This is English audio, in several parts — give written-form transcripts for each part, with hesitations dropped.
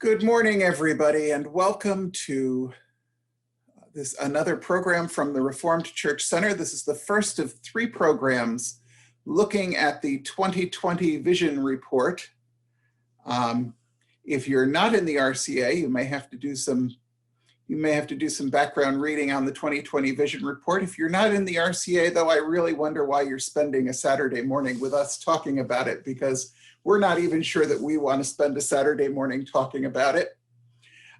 Good morning, everybody, and welcome to another program from the Reformed Church Center. This is the first of three programs looking at the 2020 Vision Report. If you're not in the RCA, you may have to do some background reading on the 2020 Vision Report. If you're not in the RCA, though, I really wonder why you're spending a Saturday morning with us talking about it, because we're not even sure that we want to spend a Saturday morning talking about it.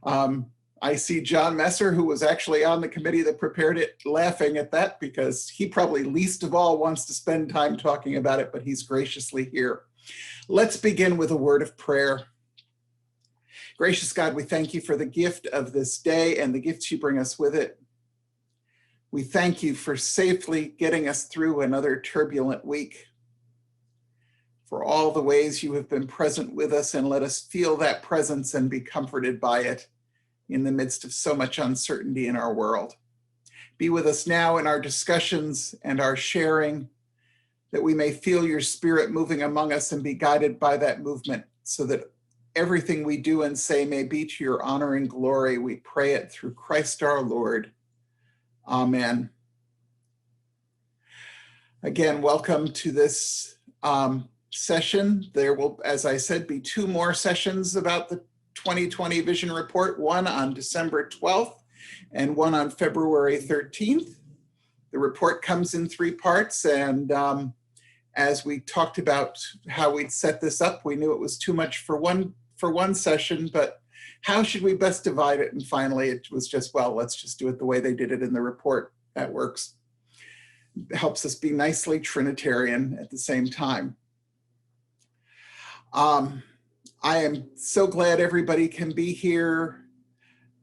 I see John Messer, who was actually on the committee that prepared it, laughing at that because he probably least of all wants to spend time talking about it, but he's graciously here. Let's begin with a word of prayer. Gracious God, we thank you for the gift of this day and the gifts you bring us with it. We thank you for safely getting us through another turbulent week, for all the ways you have been present with us, and let us feel that presence and be comforted by it in the midst of so much uncertainty in our world. Be with us now in our discussions and our sharing, that we may feel your Spirit moving among us and be guided by that movement, so that everything we do and say may be to your honor and glory. We pray it through Christ our Lord. Amen. Again, welcome to this session. There will, as I said, be two more sessions about the 2020 Vision Report, one on December 12th and one on February 13th. The report comes in three parts, and as we talked about how we'd set this up, we knew it was too much for one session, but how should we best divide it? And finally, it was just, well, let's just do it the way they did it in the report. That works. It helps us be nicely Trinitarian at the same time. I am so glad everybody can be here.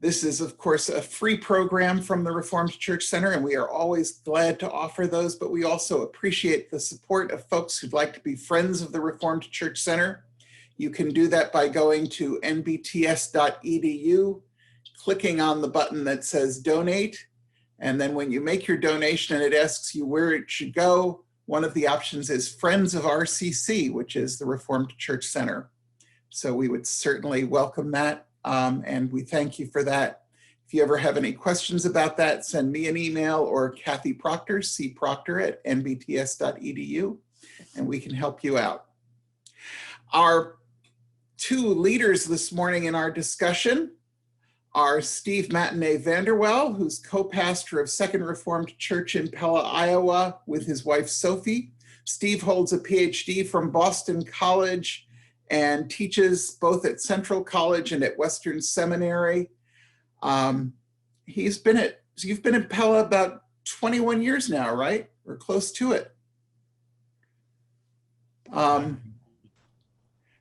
This is, of course, a free program from the Reformed Church Center, and we are always glad to offer those, but we also appreciate the support of folks who'd like to be friends of the Reformed Church Center. You can do that by going to nbts.edu, clicking on the button that says donate, and then when you make your donation and it asks you where it should go, one of the options is Friends of RCC, which is the Reformed Church Center. So we would certainly welcome that, and we thank you for that. If you ever have any questions about that, send me an email or Kathy Proctor, cproctor@nbts.edu, and we can help you out. Our two leaders this morning in our discussion are Steve Matinee Vanderwell, who's co-pastor of Second Reformed Church in Pella, Iowa, with his wife, Sophie. Steve holds a PhD from Boston College and teaches both at Central College and at Western Seminary. You've been in Pella about 21 years now, right? Or close to it.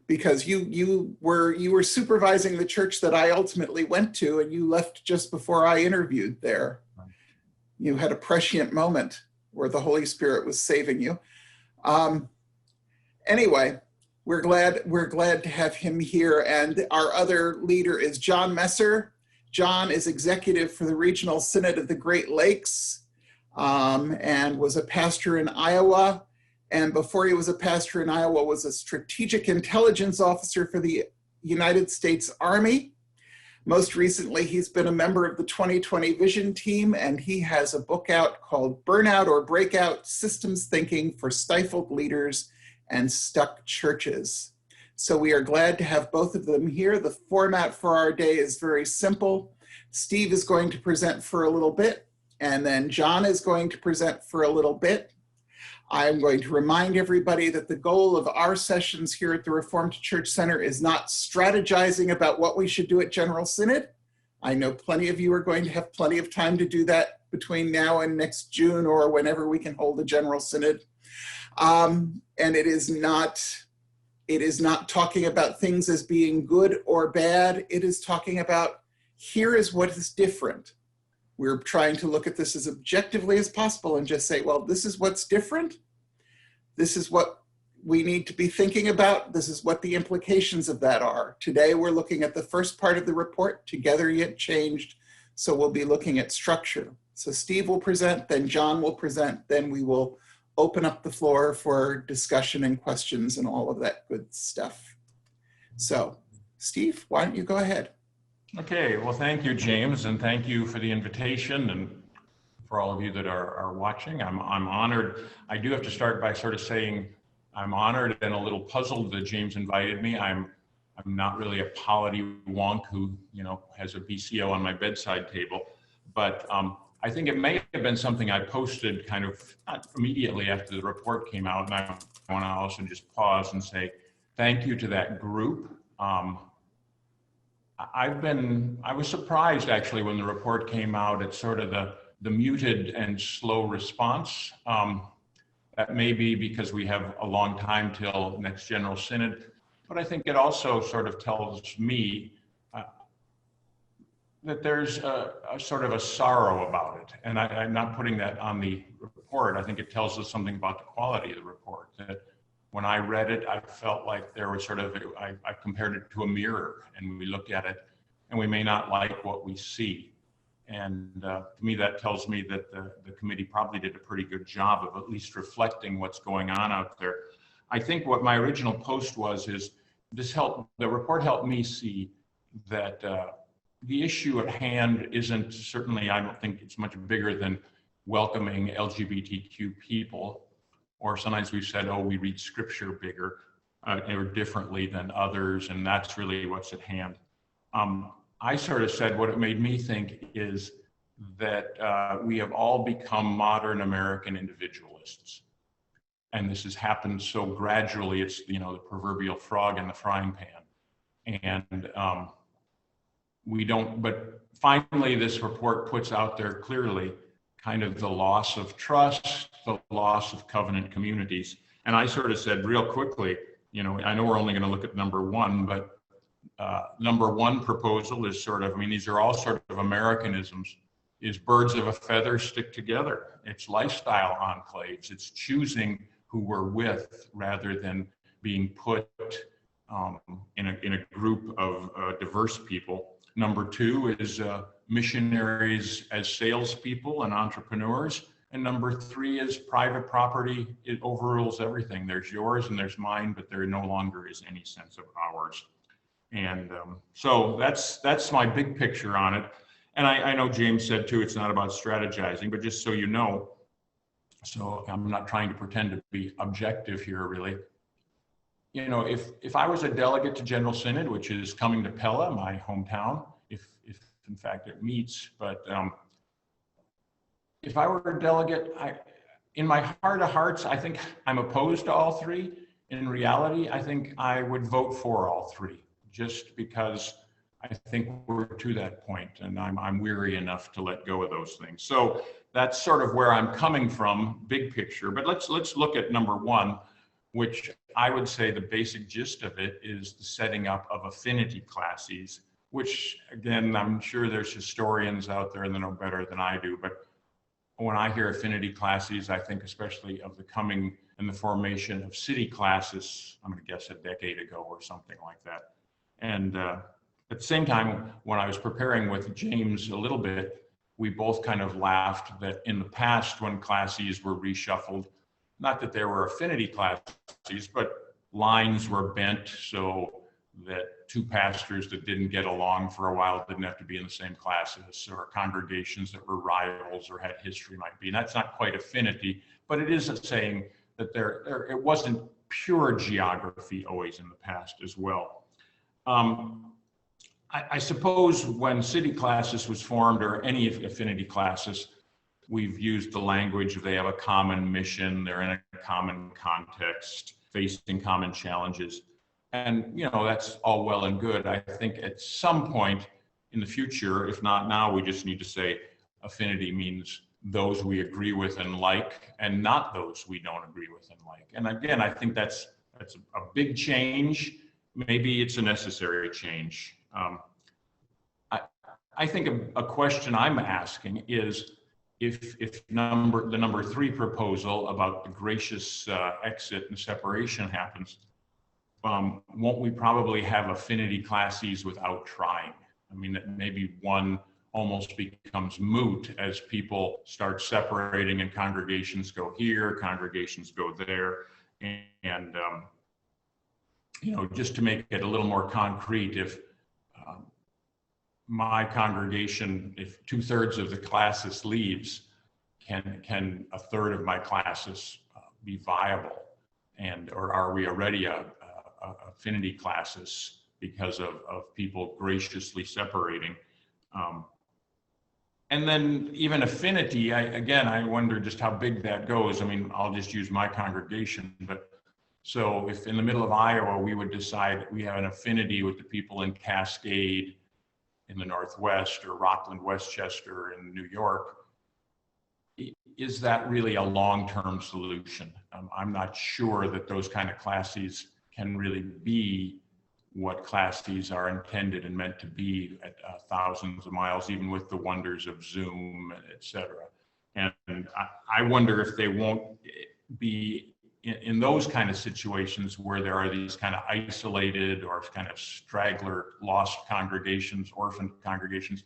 Because you were supervising the church that I ultimately went to, and you left just before I interviewed there. You had a prescient moment where the Holy Spirit was saving you. Anyway, we're glad to have him here, and our other leader is John Messer. John is executive for the Regional Synod of the Great Lakes, and was a pastor in Iowa. And before he was a pastor in Iowa, was a strategic intelligence officer for the United States Army. Most recently, he's been a member of the 2020 Vision team, and he has a book out called Burnout or Breakout: Systems Thinking for Stifled Leaders and Stuck Churches. So we are glad to have both of them here. The format for our day is very simple. Steve is going to present for a little bit, and then John is going to present for a little bit. I'm going to remind everybody that the goal of our sessions here at the Reformed Church Center is not strategizing about what we should do at General Synod. I know plenty of you are going to have plenty of time to do that between now and next June, or whenever we can hold a General Synod. And it is not talking about things as being good or bad. It is talking about, here is what is different. We're trying to look at this as objectively as possible and just say, well, this is what's different. This is what we need to be thinking about. This is what the implications of that are. Today, we're looking at the first part of the report, Together Yet Changed. So we'll be looking at structure. So Steve will present, then John will present, then we will open up the floor for discussion and questions and all of that good stuff. So Steve, why don't you go ahead? Okay, well, thank you, James, and thank you for the invitation, and for all of you that are watching. I'm honored. I do have to start by sort of saying I'm honored and a little puzzled that James invited me. I'm not really a polity wonk who, you know, has a BCO on my bedside table, but I think it may have been something I posted kind of not immediately after the report came out, and I want to also just pause and say thank you to that group. I was surprised actually when the report came out at sort of the muted and slow response. That may be because we have a long time till next General Synod, but I think it also sort of tells me that there's a sort of a sorrow about it. And I'm not putting that on the report. I think it tells us something about the quality of the report, that when I read it, I felt like there was sort of, I compared it to a mirror, and we look at it and we may not like what we see. And to me, that tells me that the committee probably did a pretty good job of at least reflecting what's going on out there. I think what my original post is the report helped me see that the issue at hand isn't, certainly I don't think it's much bigger than welcoming LGBTQ people, or sometimes we've said, oh, we read scripture bigger or differently than others, and that's really what's at hand. I sort of said what it made me think is that we have all become modern American individualists. And this has happened so gradually, it's, you know, the proverbial frog in the frying pan. And we don't, but finally this report puts out there clearly kind of the loss of trust, the loss of covenant communities. And I sort of said real quickly, you know, I know we're only going to look at number one, but number one proposal is sort of, I mean, these are all sort of Americanisms, is birds of a feather stick together. It's lifestyle enclaves. It's choosing who we're with rather than being put in a group of diverse people. Number two is missionaries as salespeople and entrepreneurs. And number three is private property. It overrules everything. There's yours and there's mine, but there no longer is any sense of ours. And so that's my big picture on it. And I know James said too, it's not about strategizing, but just so you know, so I'm not trying to pretend to be objective here really. You know, if I was a delegate to General Synod, which is coming to Pella, my hometown, if in fact it meets, but if I were a delegate, in my heart of hearts, I think I'm opposed to all three. In reality, I think I would vote for all three, just because I think we're to that point and I'm weary enough to let go of those things. So that's sort of where I'm coming from, big picture. But let's look at number one, which I would say the basic gist of it is the setting up of affinity classes, which again, I'm sure there's historians out there that know better than I do, but when I hear affinity classes, I think especially of the coming and the formation of city classes, I'm gonna guess a decade ago or something like that. And at the same time, when I was preparing with James a little bit, we both kind of laughed that in the past when classes were reshuffled, not that there were affinity classes, but lines were bent so that two pastors that didn't get along for a while didn't have to be in the same classes, or congregations that were rivals or had history might be. And that's not quite affinity, but it is a saying that it wasn't pure geography always in the past as well. I suppose when city classes was formed, or any affinity classes, we've used the language of they have a common mission, they're in a common context, facing common challenges. And, you know, that's all well and good. I think at some point in the future, if not now, we just need to say affinity means those we agree with and like, and not those we don't agree with and like. And again, I think that's a big change. Maybe it's a necessary change. I think a question I'm asking is if the number three proposal about the gracious exit and separation happens, won't we probably have affinity classes without trying? I mean, that maybe one almost becomes moot as people start separating and congregations go here, congregations go there. And just to make it a little more concrete, if my congregation, if 2/3 of the classis leaves, can a third of my classis be viable? And, or are we already a affinity classis because of people graciously separating? And then even affinity, I wonder just how big that goes. I mean, I'll just use my congregation, but so if in the middle of Iowa, we would decide we have an affinity with the people in Cascade in the Northwest, or Rockland, Westchester in New York, is that really a long-term solution? I'm not sure that those kind of classes can really be what classes are intended and meant to be at thousands of miles, even with the wonders of Zoom, et cetera. And I wonder if they won't be in those kind of situations where there are these kind of isolated or kind of straggler lost congregations, orphaned congregations,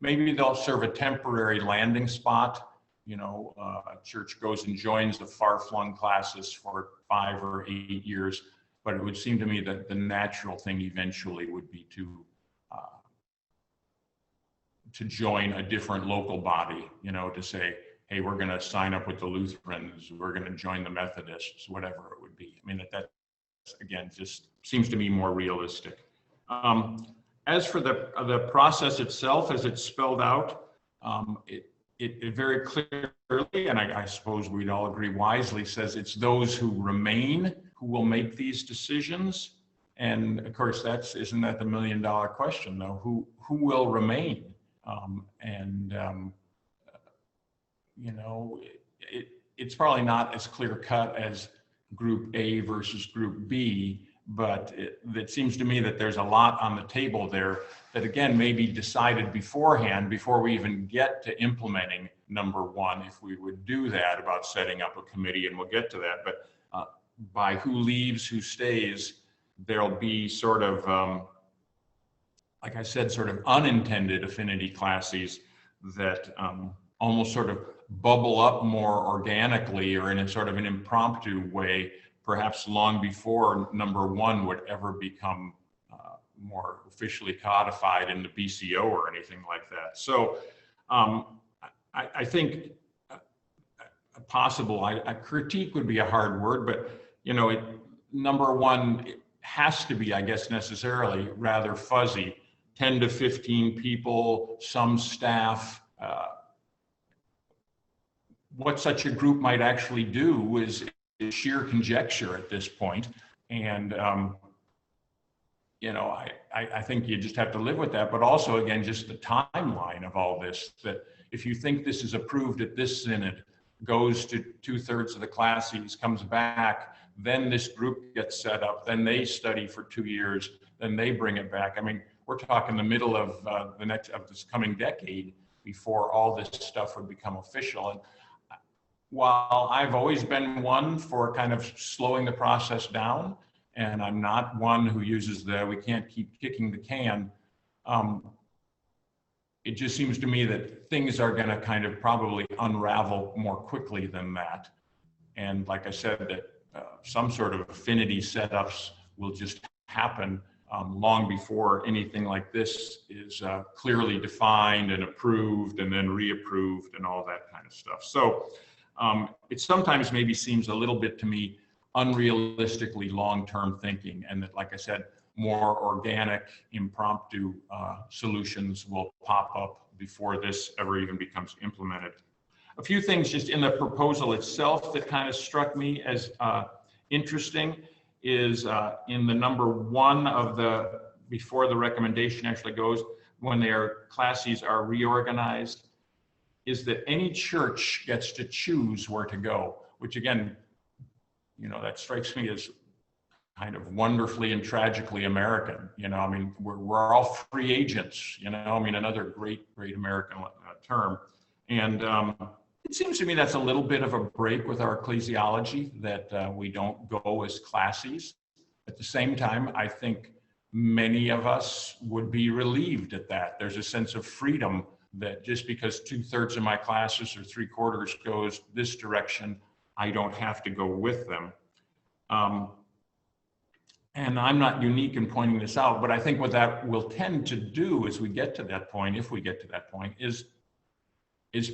maybe they'll serve a temporary landing spot. A church goes and joins the far-flung classes for 5 or 8 years. But it would seem to me that the natural thing eventually would be to join a different local body, to say, hey, we're going to sign up with the Lutherans, we're going to join the Methodists, whatever it would be. I mean, that again, just seems to me more realistic. As for the process itself, as it's spelled out, it very clearly, and I suppose we'd all agree wisely, says it's those who remain who will make these decisions. And of course, isn't that the $1 million question, though? Who will remain? It's probably not as clear cut as Group A versus Group B, but it seems to me that there's a lot on the table there that, again, may be decided beforehand before we even get to implementing number one, if we would do that, about setting up a committee, and we'll get to that. But by who leaves, who stays, there'll be sort of, like I said, sort of unintended affinity classes that almost sort of bubble up more organically or in a sort of an impromptu way, perhaps long before number one would ever become more officially codified in the BCO or anything like that. So I think a possible critique would be a hard word, but number one, it has to be, I guess, necessarily rather fuzzy. 10 to 15 people, some staff. What such a group might actually do is sheer conjecture at this point. And, I think you just have to live with that. But also, again, just the timeline of all this, that if you think this is approved at this synod, goes to 2/3 of the classes, comes back, then this group gets set up, then they study for 2 years, then they bring it back. I mean, we're talking the middle of this coming decade before all this stuff would become official. And while I've always been one for kind of slowing the process down, and I'm not one who uses we can't keep kicking the can, it just seems to me that things are going to kind of probably unravel more quickly than that. And like I said, that some sort of affinity setups will just happen long before anything like this is clearly defined and approved and then reapproved and all that kind of stuff. So it sometimes maybe seems a little bit to me unrealistically long-term thinking, and that, like I said, more organic, impromptu solutions will pop up before this ever even becomes implemented. A few things just in the proposal itself that kind of struck me as interesting is in the number one of before the recommendation actually goes, when their classes are reorganized, is that any church gets to choose where to go, which again, that strikes me as kind of wonderfully and tragically American. I mean, we're all free agents, I mean, another great American term. And it seems to me that's a little bit of a break with our ecclesiology, that we don't go as classes. At the same time, I think many of us would be relieved at that. There's a sense of freedom that just because 2/3 of my classes or 3/4 goes this direction, I don't have to go with them. And I'm not unique in pointing this out, but I think what that will tend to do as we get to that point, if we get to that point, is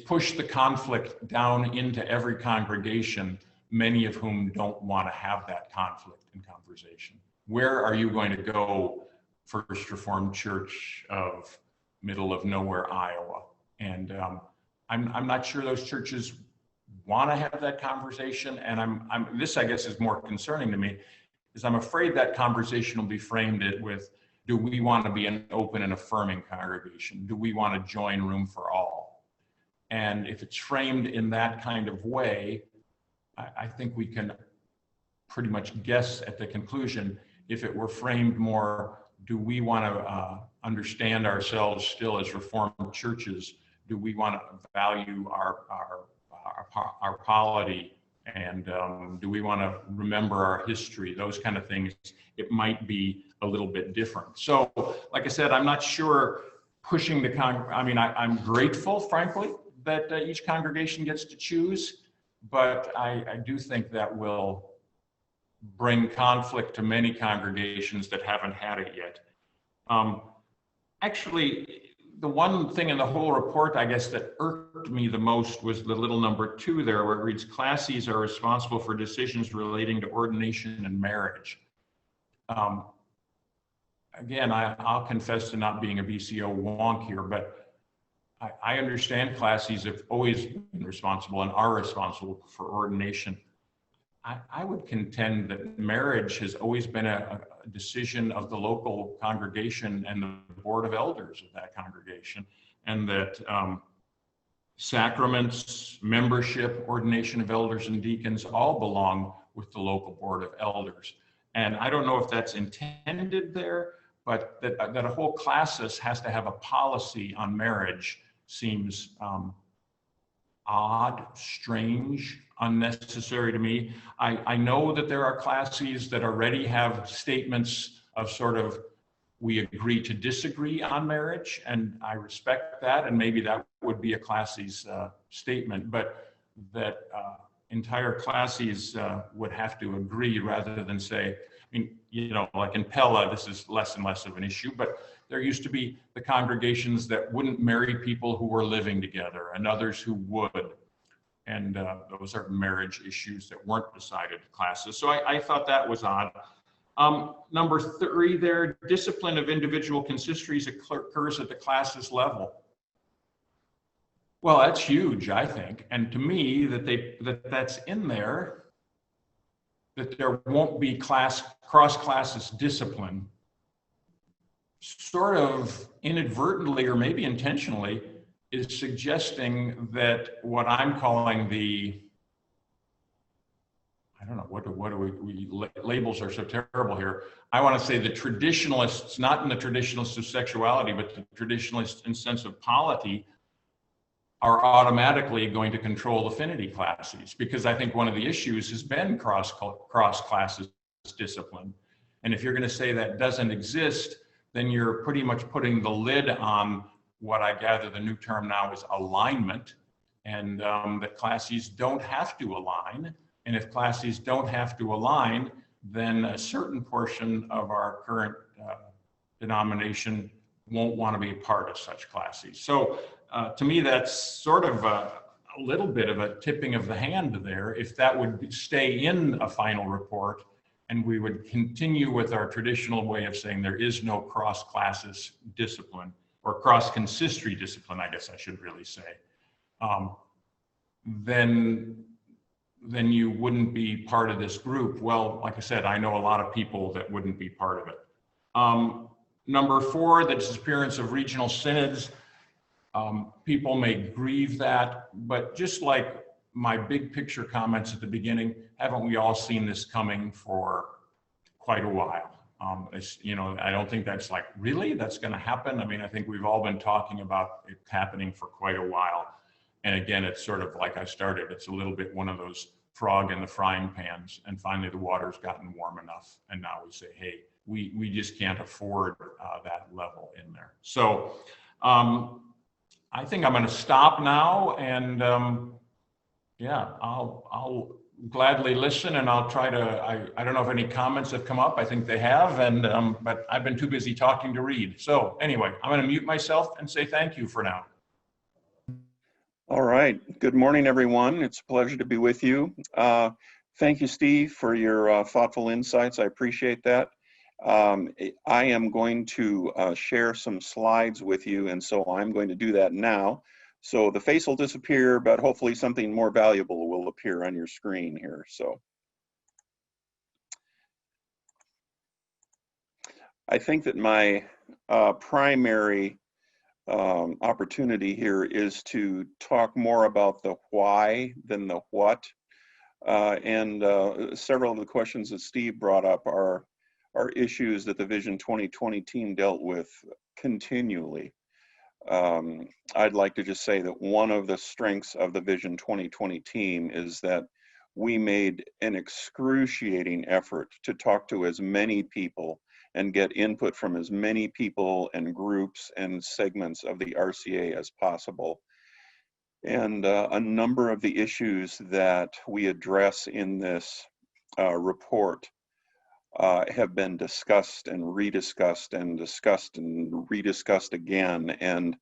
push the conflict down into every congregation, many of whom don't want to have that conflict and conversation. Where are you going to go, First Reformed Church of middle of nowhere, Iowa? And I'm not sure those churches want to have that conversation. And this, I guess, is more concerning to me, is I'm afraid that conversation will be framed with, do we want to be an open and affirming congregation? Do we want to join Room for All? And if it's framed in that kind of way, I think we can pretty much guess at the conclusion. If it were framed more, do we want to understand ourselves still as Reformed churches? Do we want to value our polity? And do we want to remember our history? Those kind of things. It might be a little bit different. So, like I said, I'm not sure pushing the I'm grateful, frankly, that each congregation gets to choose, but I do think that will bring conflict to many congregations that haven't had it yet. Actually, the one thing in the whole report, I guess, that irked me the most was the little number 2 there, where it reads, classes are responsible for decisions relating to ordination and marriage. Again, I'll confess to not being a BCO wonk here, but I understand classes have always been responsible and are responsible for ordination. I would contend that marriage has always been a decision of the local congregation and the board of elders of that congregation, and that sacraments, membership, ordination of elders and deacons all belong with the local board of elders. And I don't know if that's intended there, but that a whole classis has to have a policy on marriage seems odd, strange, unnecessary to me. I know that there are classes that already have statements of sort of, we agree to disagree on marriage, and I respect that, and maybe that would be a classes statement, but that entire classes would have to agree rather than say, like in Pella, this is less and less of an issue, but there used to be the congregations that wouldn't marry people who were living together and others who would. And those are marriage issues that weren't decided in classes. So I thought that was odd. Number 3 there, discipline of individual consistories occurs at the classes level. Well, that's huge, I think. And to me, that's in there, that there won't be cross-classes discipline, sort of inadvertently or maybe intentionally, is suggesting that what I'm calling labels are so terrible here. I want to say the traditionalists, not in the traditionalists of sexuality, but the traditionalists in sense of polity, are automatically going to control affinity classes, because I think one of the issues has been cross classes discipline. And if you're going to say that doesn't exist, then you're pretty much putting the lid on what I gather the new term now is alignment, and that classes don't have to align. And if classes don't have to align, then a certain portion of our current denomination won't want to be a part of such classes. So to me, that's sort of a little bit of a tipping of the hand there. If that would stay in a final report, and we would continue with our traditional way of saying there is no cross-classes discipline, or cross-consistory discipline, I guess I should really say, then you wouldn't be part of this group. Well, like I said, I know a lot of people that wouldn't be part of it. Number 4, the disappearance of regional synods. People may grieve that, but just like my big picture comments at the beginning, haven't we all seen this coming for quite a while? I don't think that's like, really, that's going to happen. I mean, I think we've all been talking about it happening for quite a while. And again, it's sort of like I started, it's a little bit one of those frog in the frying pans. And finally, the water's gotten warm enough. And now we say, hey, we just can't afford that level in there. So I think I'm going to stop now. And yeah, I'll gladly listen, and I'll try to, I don't know if any comments have come up. I think they have, and but I've been too busy talking to read. So anyway, I'm going to mute myself and say thank you for now. All right. Good morning, everyone. It's a pleasure to be with you. Thank you, Steve, for your thoughtful insights. I appreciate that. I am going to share some slides with you, and so I'm going to do that now. So the face will disappear, but hopefully something more valuable will appear on your screen here. So I think that my primary opportunity here is to talk more about the why than the what. Several of the questions that Steve brought up are issues that the Vision 2020 team dealt with continually. I'd like to just say that one of the strengths of the Vision 2020 team is that we made an excruciating effort to talk to as many people and get input from as many people and groups and segments of the RCA as possible. And a number of the issues that we address in this report have been discussed and rediscussed and discussed and rediscussed again. And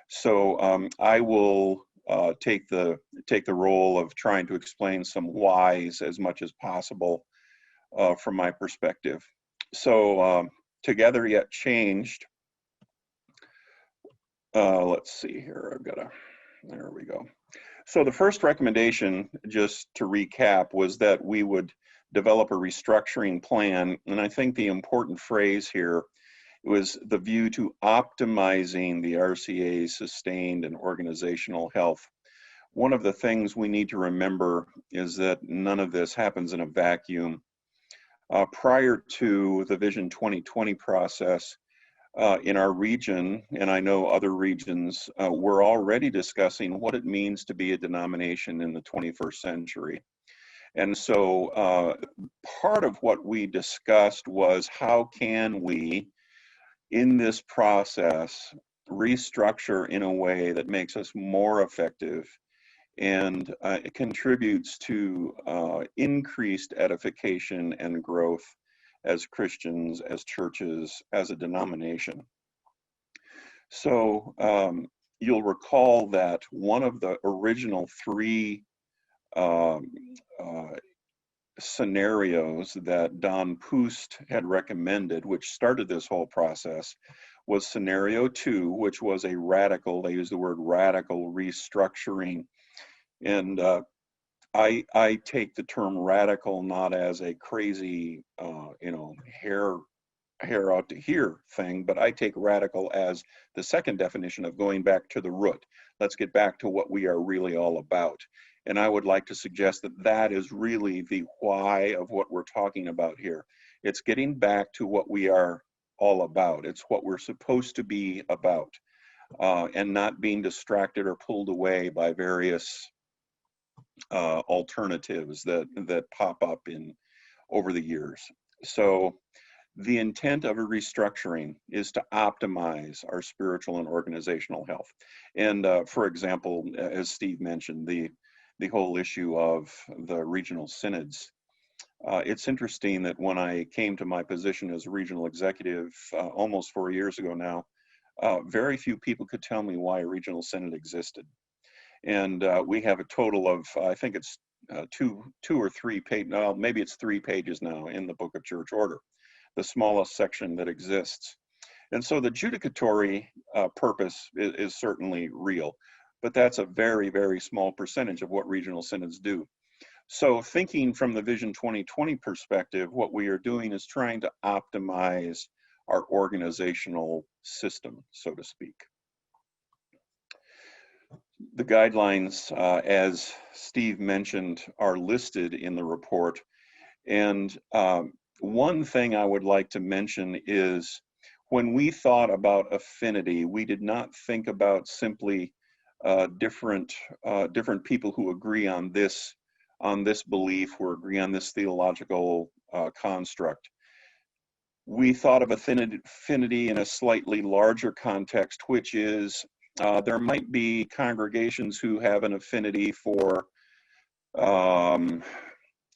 so I will take the role of trying to explain some whys as much as possible from my perspective. So together yet changed. Let's see here. There we go. So the first recommendation, just to recap, was that we would develop a restructuring plan. And I think the important phrase here was the view to optimizing the RCA's sustained and organizational health. One of the things we need to remember is that none of this happens in a vacuum. Prior to the Vision 2020 process, in our region, and I know other regions, we're already discussing what it means to be a denomination in the 21st century. And so part of what we discussed was how can we, in this process, restructure in a way that makes us more effective and it contributes to increased edification and growth as Christians, as churches, as a denomination. So you'll recall that one of the original three scenarios that Don Poost had recommended, which started this whole process, was scenario 2, which was a radical, they use the word radical restructuring. And I take the term radical not as a crazy, hair out to here thing, but I take radical as the second definition of going back to the root. Let's get back to what we are really all about. And I would like to suggest that that is really the why of what we're talking about here. It's getting back to what we are all about. It's what we're supposed to be about, and not being distracted or pulled away by various alternatives that pop up over the years. So the intent of a restructuring is to optimize our spiritual and organizational health. And for example, as Steve mentioned, the whole issue of the regional synods. It's interesting that when I came to my position as a regional executive almost 4 years ago now, very few people could tell me why a regional synod existed. And we have a total of, I think it's two or three pages, no, maybe it's 3 pages now in the Book of Church Order, the smallest section that exists. And so the judicatory purpose is certainly real, but that's a very, very small percentage of what regional synods do. So thinking from the Vision 2020 perspective, what we are doing is trying to optimize our organizational system, so to speak. The guidelines, as Steve mentioned, are listed in the report. And one thing I would like to mention is when we thought about affinity, we did not think about simply different people who agree on this belief or agree on this theological construct. We thought of affinity in a slightly larger context, which is there might be congregations who have an affinity for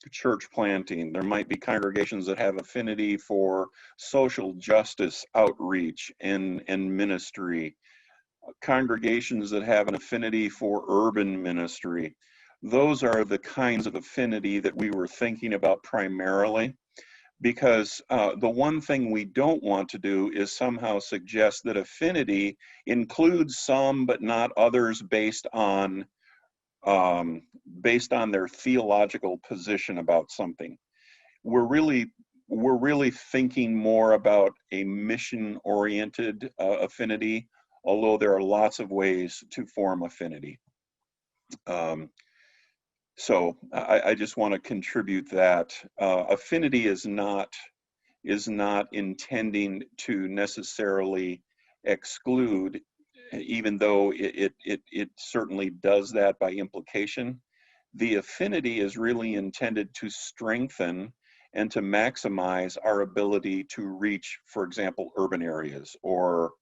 church planting. There might be congregations that have affinity for social justice outreach and ministry. Congregations that have an affinity for urban ministry. Those are the kinds of affinity that we were thinking about primarily, because the one thing we don't want to do is somehow suggest that affinity includes some but not others based on their theological position about something. We're really thinking more about a mission-oriented affinity, although there are lots of ways to form affinity. So I just want to contribute that affinity is not intending to necessarily exclude, even though it certainly does that by implication. The affinity is really intended to strengthen and to maximize our ability to reach, for example, urban areas, or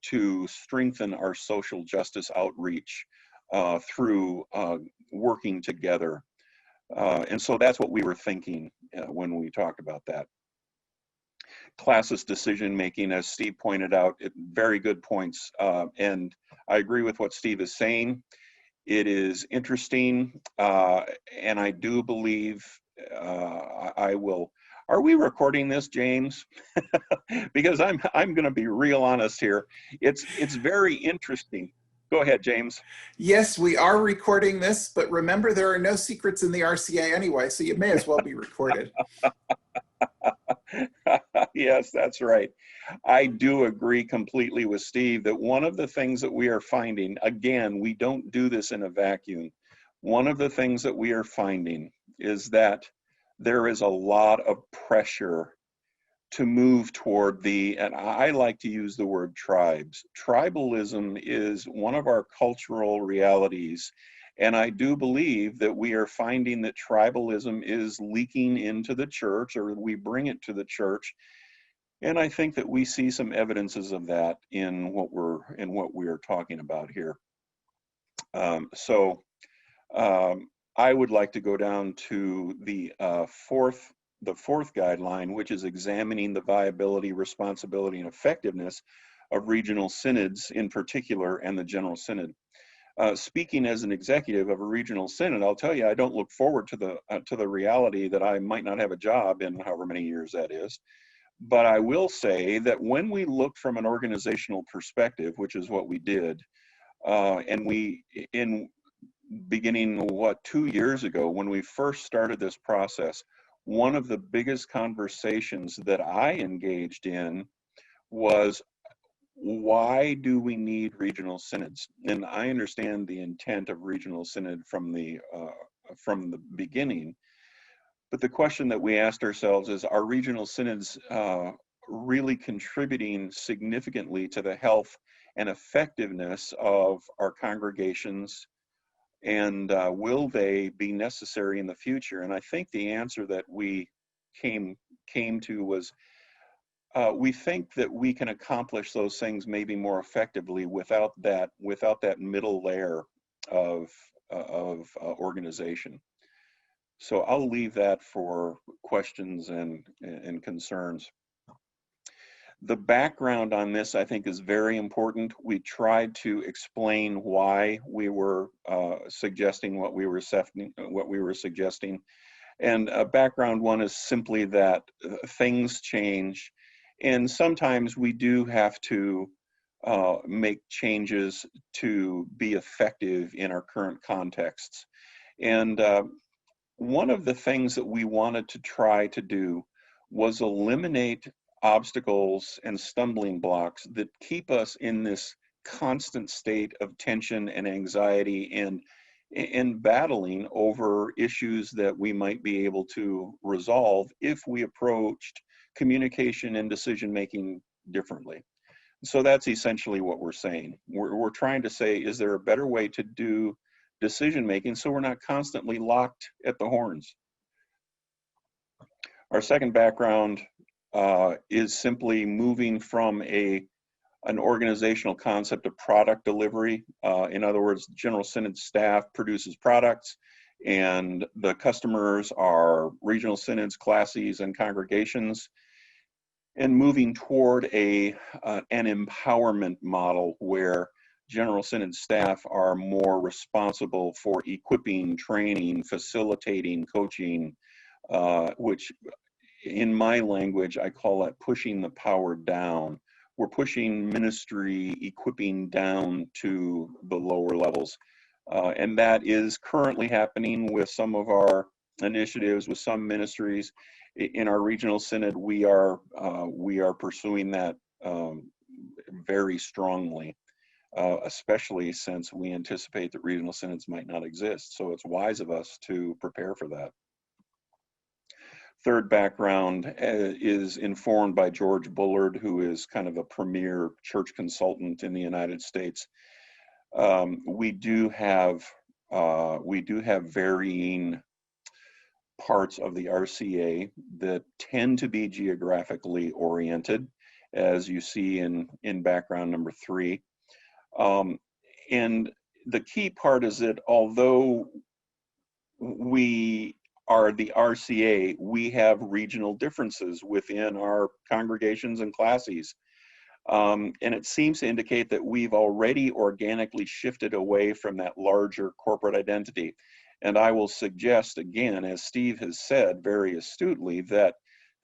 to strengthen our social justice outreach through working together. And so that's what we were thinking when we talked about that. Classist decision making, as Steve pointed out, very good points. And I agree with what Steve is saying. It is interesting, and I do believe I will. Are we recording this, James? Because I'm going to be real honest here. It's very interesting. Go ahead, James. Yes, we are recording this, but remember, there are no secrets in the RCA anyway, so you may as well be recorded. Yes, that's right. I do agree completely with Steve that one of the things that we are finding, again, we don't do this in a vacuum. One of the things that we are finding is that there is a lot of pressure to move toward and I like to use the word tribes. Tribalism is one of our cultural realities. And I do believe that we are finding that tribalism is leaking into the church, or we bring it to the church. And I think that we see some evidences of that in what we're talking about here. I would like to go down to the fourth guideline, which is examining the viability, responsibility, and effectiveness of regional synods in particular, and the General Synod. Speaking as an executive of a regional synod, I'll tell you, I don't look forward to the reality that I might not have a job in however many years that is. But I will say that when we look from an organizational perspective, which is what we did, and beginning 2 years ago, when we first started this process, one of the biggest conversations that I engaged in was, why do we need regional synods? And I understand the intent of regional synod from the beginning, but the question that we asked ourselves is, are regional synods really contributing significantly to the health and effectiveness of our congregations, and will they be necessary in the future? And I think the answer that we came to was, we think that we can accomplish those things maybe more effectively without that middle layer of organization. So I'll leave that for questions and concerns. The background on this, I think, is very important. We tried to explain why we were suggesting what we were suggesting. And background one is simply that things change, and sometimes we do have to make changes to be effective in our current contexts. And one of the things that we wanted to try to do was eliminate obstacles and stumbling blocks that keep us in this constant state of tension and anxiety and battling over issues that we might be able to resolve if we approached communication and decision making differently. So that's essentially what we're saying. We're trying to say, is there a better way to do decision making so we're not constantly locked at the horns? Our second background is simply moving from an organizational concept of product delivery. In other words, General Synod staff produces products, And the customers are regional synods, classes, and congregations, and moving toward an empowerment model where General Synod staff are more responsible for equipping, training, facilitating, coaching, which in my language, I call that pushing the power down. We're pushing ministry equipping down to the lower levels. And that is currently happening with some of our initiatives, with some ministries. In our regional synod, we are pursuing that very strongly, especially since we anticipate that regional synods might not exist. So it's wise of us to prepare for that. Third background is informed by George Bullard, who is kind of a premier church consultant in the United States. We do have varying parts of the RCA that tend to be geographically oriented, as you see in background number 3. And the key part is that although we are the RCA, we have regional differences within our congregations and classes. And it seems to indicate that we've already organically shifted away from that larger corporate identity. And I will suggest again, as Steve has said very astutely, that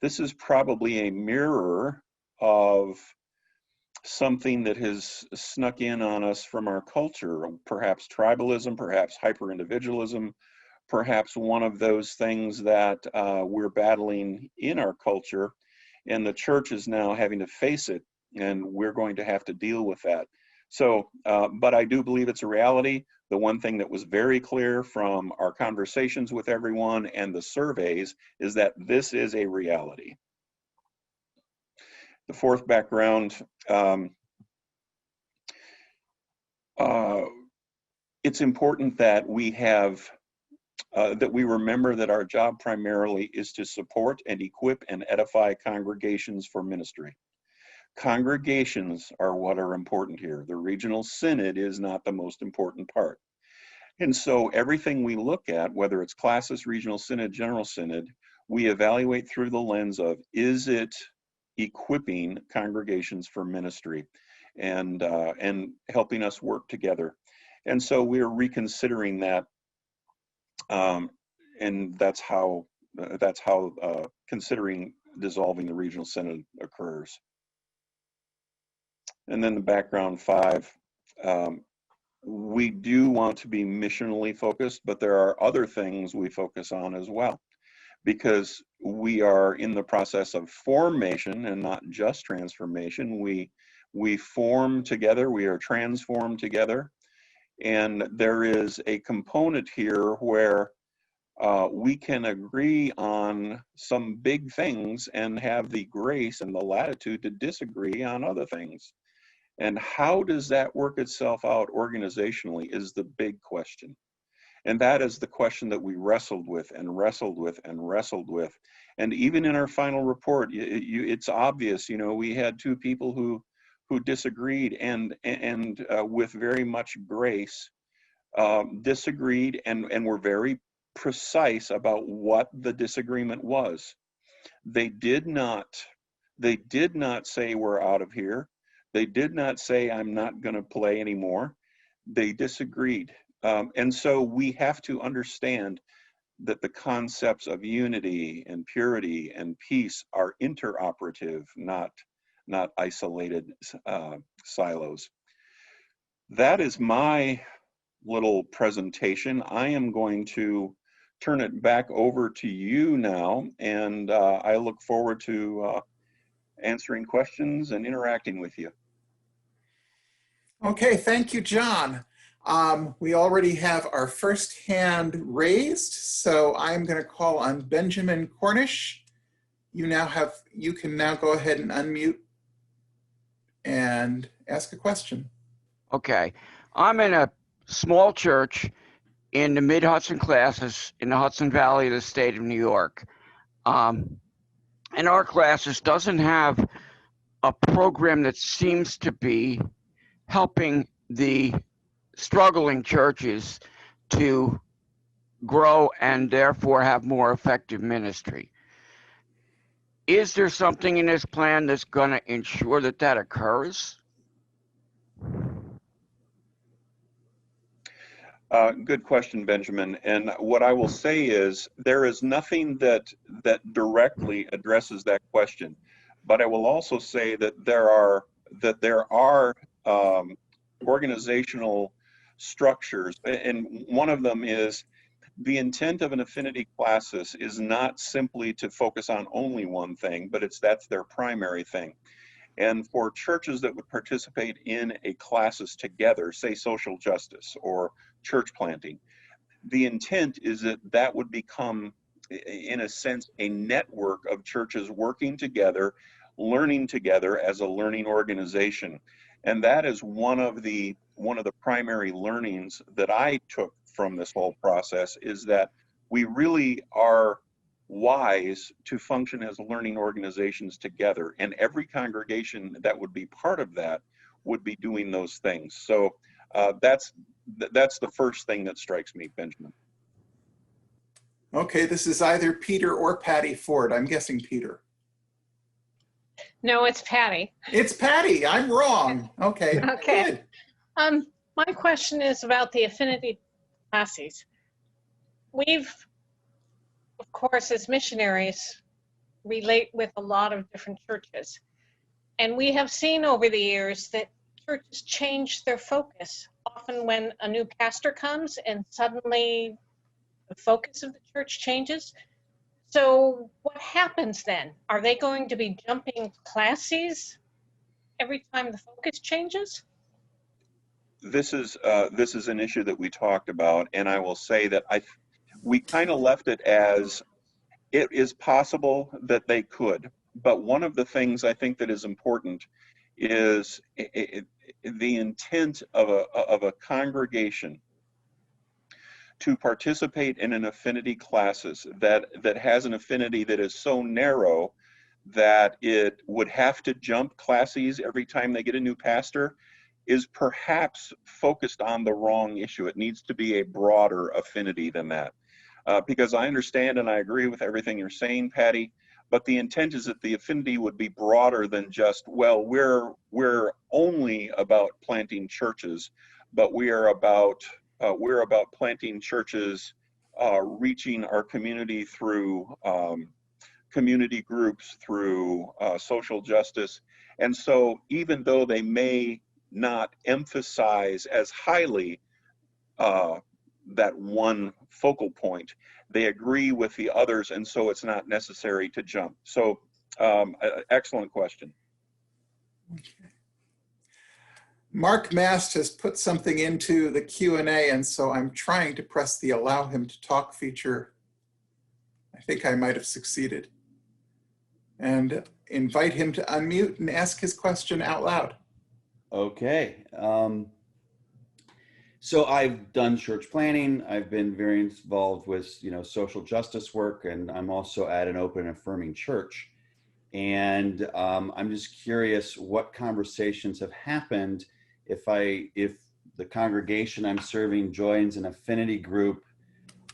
this is probably a mirror of something that has snuck in on us from our culture, perhaps tribalism, perhaps hyper-individualism, perhaps one of those things that we're battling in our culture, and the church is now having to face it, and we're going to have to deal with that. So, but I do believe it's a reality. The one thing that was very clear from our conversations with everyone and the surveys is that this is a reality. The fourth background, it's important that we have that we remember that our job primarily is to support and equip and edify congregations for ministry. Congregations are what are important here. The regional synod is not the most important part. And so everything we look at, whether it's classis, regional synod, general synod, we evaluate through the lens of, is it equipping congregations for ministry and helping us work together? And so we're reconsidering that. And that's how considering dissolving the regional synod occurs. And then the background 5, we do want to be missionally focused, but there are other things we focus on as well, because we are in the process of formation and not just transformation. We form together, we are transformed together. And there is a component here where we can agree on some big things and have the grace and the latitude to disagree on other things. And how does that work itself out organizationally is the big question. And that is the question that we wrestled with and wrestled with and wrestled with. And even in our final report, it's obvious, you know, we had 2 people who disagreed and with very much grace disagreed and were very precise about what the disagreement was. They did not say we're out of here. They did not say I'm not going to play anymore. They disagreed. And so we have to understand that the concepts of unity and purity and peace are interoperative, not isolated silos. That is my little presentation. I am going to turn it back over to you now, and I look forward to answering questions and interacting with you. Okay, thank you, John. We already have our first hand raised, so I'm going to call on Benjamin Cornish. You can now go ahead and unmute and ask a question. Okay, I'm in a small church in the Mid-Hudson classes in the Hudson Valley of the state of New York. And our classes doesn't have a program that seems to be helping the struggling churches to grow and therefore have more effective ministry. Is there something in this plan that's going to ensure that that occurs? Good question, Benjamin. And what I will say is there is nothing that directly addresses that question. But I will also say that there are organizational structures, and one of them is the intent of an affinity classis is not simply to focus on only one thing, but that's their primary thing. And for churches that would participate in a classis together, say social justice or church planting, the intent is that that would become, in a sense, a network of churches working together, learning together as a learning organization. And that is one of the primary learnings that I took from this whole process, is that we really are wise to function as learning organizations together, and every congregation that would be part of that would be doing those things. So that's the first thing that strikes me, Benjamin. Okay, this is either Peter or Patty Ford. I'm guessing Peter. No, it's Patty. It's Patty. I'm wrong. Okay. Okay. Good. My question is about the affinity classes. We've, of course, as missionaries, relate with a lot of different churches. And we have seen over the years that churches change their focus. Often when a new pastor comes and suddenly the focus of the church changes. So what happens then? Are they going to be jumping classes every time the focus changes? This is an issue that we talked about, and I will say that we kind of left it as it is possible that they could. But one of the things I think that is important is the intent of a congregation to participate in an affinity classes that has an affinity that is so narrow that it would have to jump classes every time they get a new pastor is perhaps focused on the wrong issue. It needs to be a broader affinity than that. Because I understand and I agree with everything you're saying, Patty, but the intent is that the affinity would be broader than just, well, we're only about planting churches, but we are about planting churches, reaching our community through community groups, through social justice. And so even though they may not emphasize as highly that one focal point, they agree with the others, and so it's not necessary to jump. So excellent question. Okay. Mark Mast has put something into the Q&A, and so I'm trying to press the allow him to talk feature. I think I might have succeeded. And invite him to unmute and ask his question out loud. Okay. So I've done church planning. I've been very involved with, social justice work, and I'm also at an open affirming church. And I'm just curious what conversations have happened if the congregation I'm serving joins an affinity group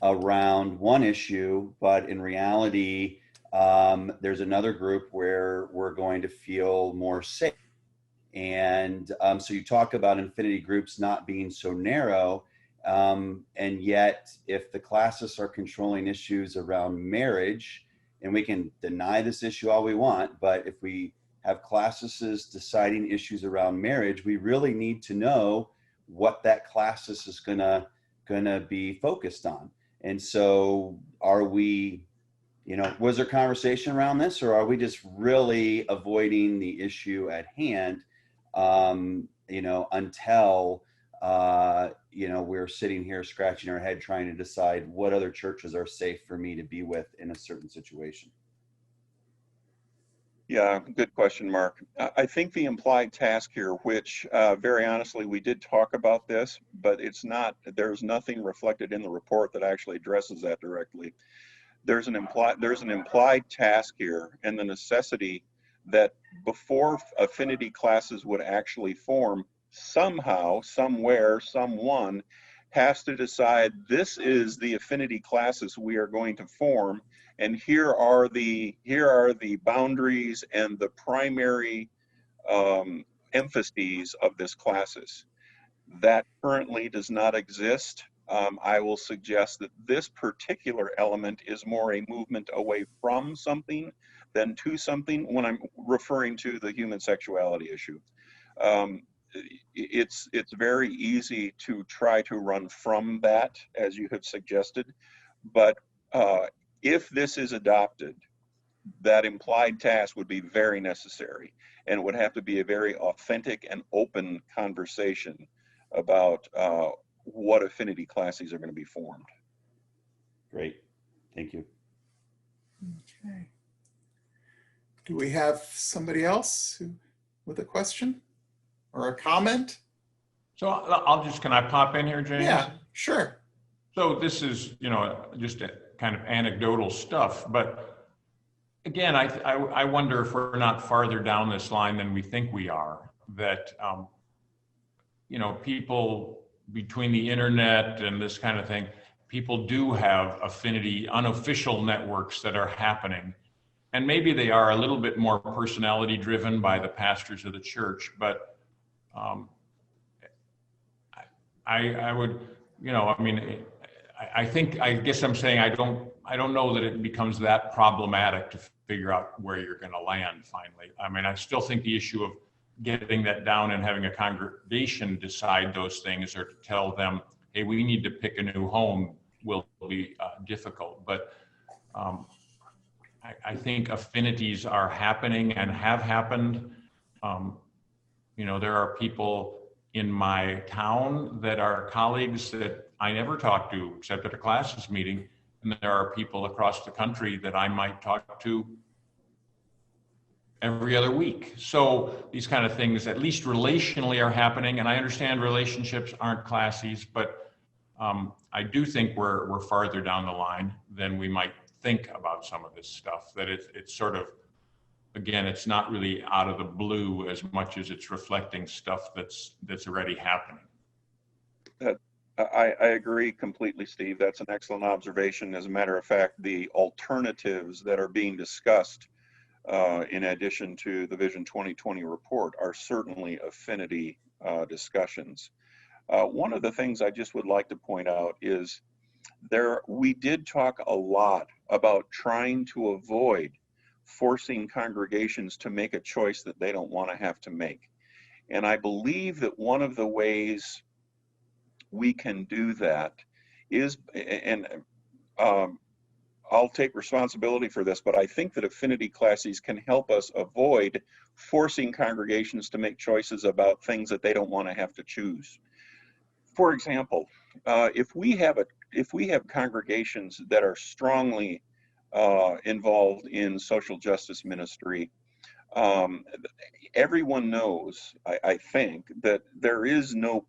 around one issue, but in reality, there's another group where we're going to feel more safe. And so you talk about affinity groups not being so narrow, and yet if the classes are controlling issues around marriage, and we can deny this issue all we want, but if we have classes deciding issues around marriage, we really need to know what that classis is gonna be focused on. And so are we, was there conversation around this, or are we just really avoiding the issue at hand? Until, we're sitting here scratching our head trying to decide what other churches are safe for me to be with in a certain situation. Yeah, good question, Mark. I think the implied task here, which very honestly, we did talk about this, but there's nothing reflected in the report that actually addresses that directly. There's an implied task here, and the necessity that before affinity classes would actually form, somehow, somewhere, someone has to decide, this is the affinity classes we are going to form, and here are the boundaries and the primary emphases of this classes. That currently does not exist. I will suggest that this particular element is more a movement away from something than to something when I'm referring to the human sexuality issue. It's very easy to try to run from that, as you have suggested, but if this is adopted, that implied task would be very necessary, and it would have to be a very authentic and open conversation about what affinity classes are going to be formed. Great, thank you. Okay. Do we have somebody else with a question or a comment? So can I pop in here, James? Yeah, sure. So this is, just a kind of anecdotal stuff, but again, I wonder if we're not farther down this line than we think we are, that, people between the internet and this kind of thing, people do have affinity, unofficial networks that are happening. And maybe they are a little bit more personality driven by the pastors of the church, but I would, I guess I'm saying I don't know that it becomes that problematic to figure out where you're going to land finally. I mean, I still think the issue of getting that down and having a congregation decide those things, or to tell them, hey, we need to pick a new home, will be difficult. But I think affinities are happening and have happened. There are people in my town that are colleagues that I never talk to except at a classes meeting. And there are people across the country that I might talk to every other week. So these kind of things, at least relationally, are happening. And I understand relationships aren't classes, but I do think we're farther down the line than we might think about some of this stuff, that it's sort of, again, it's not really out of the blue as much as it's reflecting stuff that's already happening. I agree completely, Steve. That's an excellent observation. As a matter of fact, the alternatives that are being discussed in addition to the Vision 2020 report are certainly affinity discussions. One of the things I just would like to point out is we did talk a lot about trying to avoid forcing congregations to make a choice that they don't want to have to make. And I believe that one of the ways we can do that is, and I'll take responsibility for this, but I think that affinity classes can help us avoid forcing congregations to make choices about things that they don't want to have to choose. For example, if we have congregations that are strongly involved in social justice ministry, everyone knows, I think, that there is no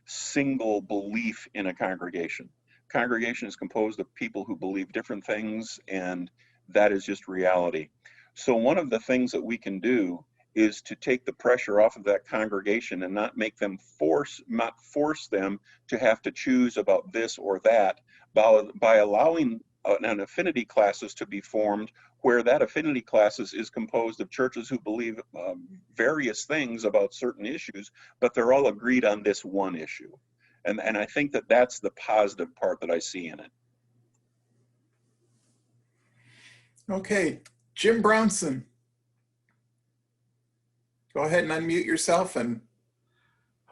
single belief in a congregation. Congregation is composed of people who believe different things, and that is just reality. So one of the things that we can do is to take the pressure off of that congregation and not force them to have to choose about this or that, by allowing an affinity classes to be formed, where that affinity classes is composed of churches who believe various things about certain issues, but they're all agreed on this one issue. And I think that that's the positive part that I see in it. Okay, Jim Brownson. Go ahead and unmute yourself.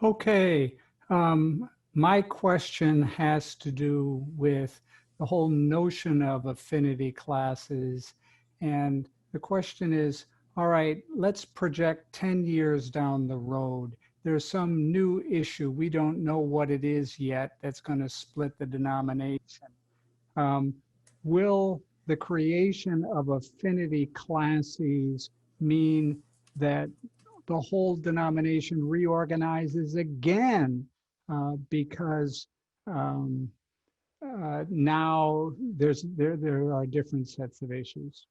Okay, my question has to do with the whole notion of affinity classes. And the question is, all right, let's project 10 years down the road. There's some new issue. We don't know what it is yet that's going to split the denomination. Will the creation of affinity classes mean that the whole denomination reorganizes again because now there are different sets of issues?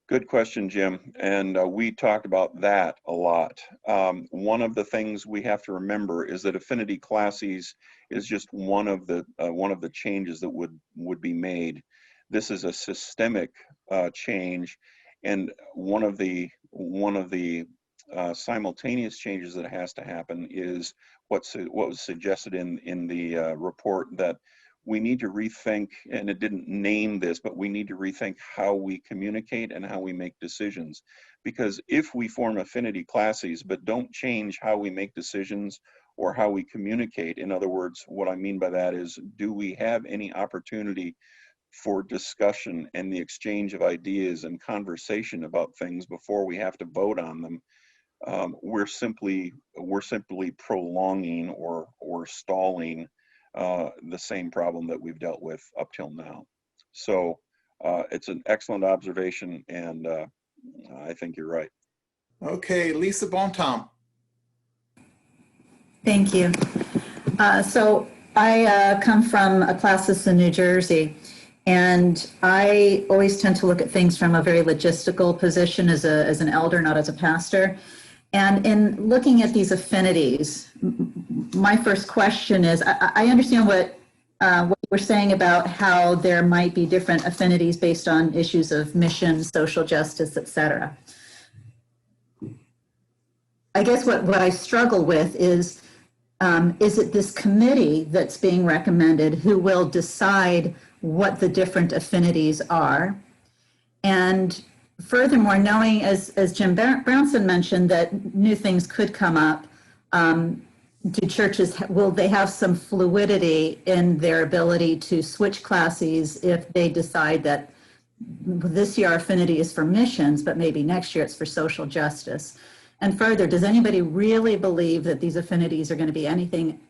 Good question, Jim. And we talked about that a lot. One of the things we have to remember is that affinity classes is just one of the changes that would be made. This is a systemic change, and one of the simultaneous changes that has to happen is what was suggested in the report, that we need to rethink, and it didn't name this, but we need to rethink how we communicate and how we make decisions. Because if we form affinity classes but don't change how we make decisions or how we communicate, in other words, what I mean by that is, do we have any opportunity for discussion and the exchange of ideas and conversation about things before we have to vote on them? We're simply prolonging or stalling the same problem that we've dealt with up till now. So it's an excellent observation, and I think you're right. Okay, Lisa Bontemps. Thank you. So I come from a classis in New Jersey, and I always tend to look at things from a very logistical position as an elder, not as a pastor. And in looking at these affinities, my first question is, I understand what you were saying about how there might be different affinities based on issues of mission, social justice, et cetera. I guess what I struggle with is it this committee that's being recommended who will decide what the different affinities are? And furthermore, knowing, as Jim Brownson mentioned, that new things could come up, do churches, will they have some fluidity in their ability to switch classes if they decide that this year our affinity is for missions, but maybe next year it's for social justice? And further, does anybody really believe that these affinities are going to be anything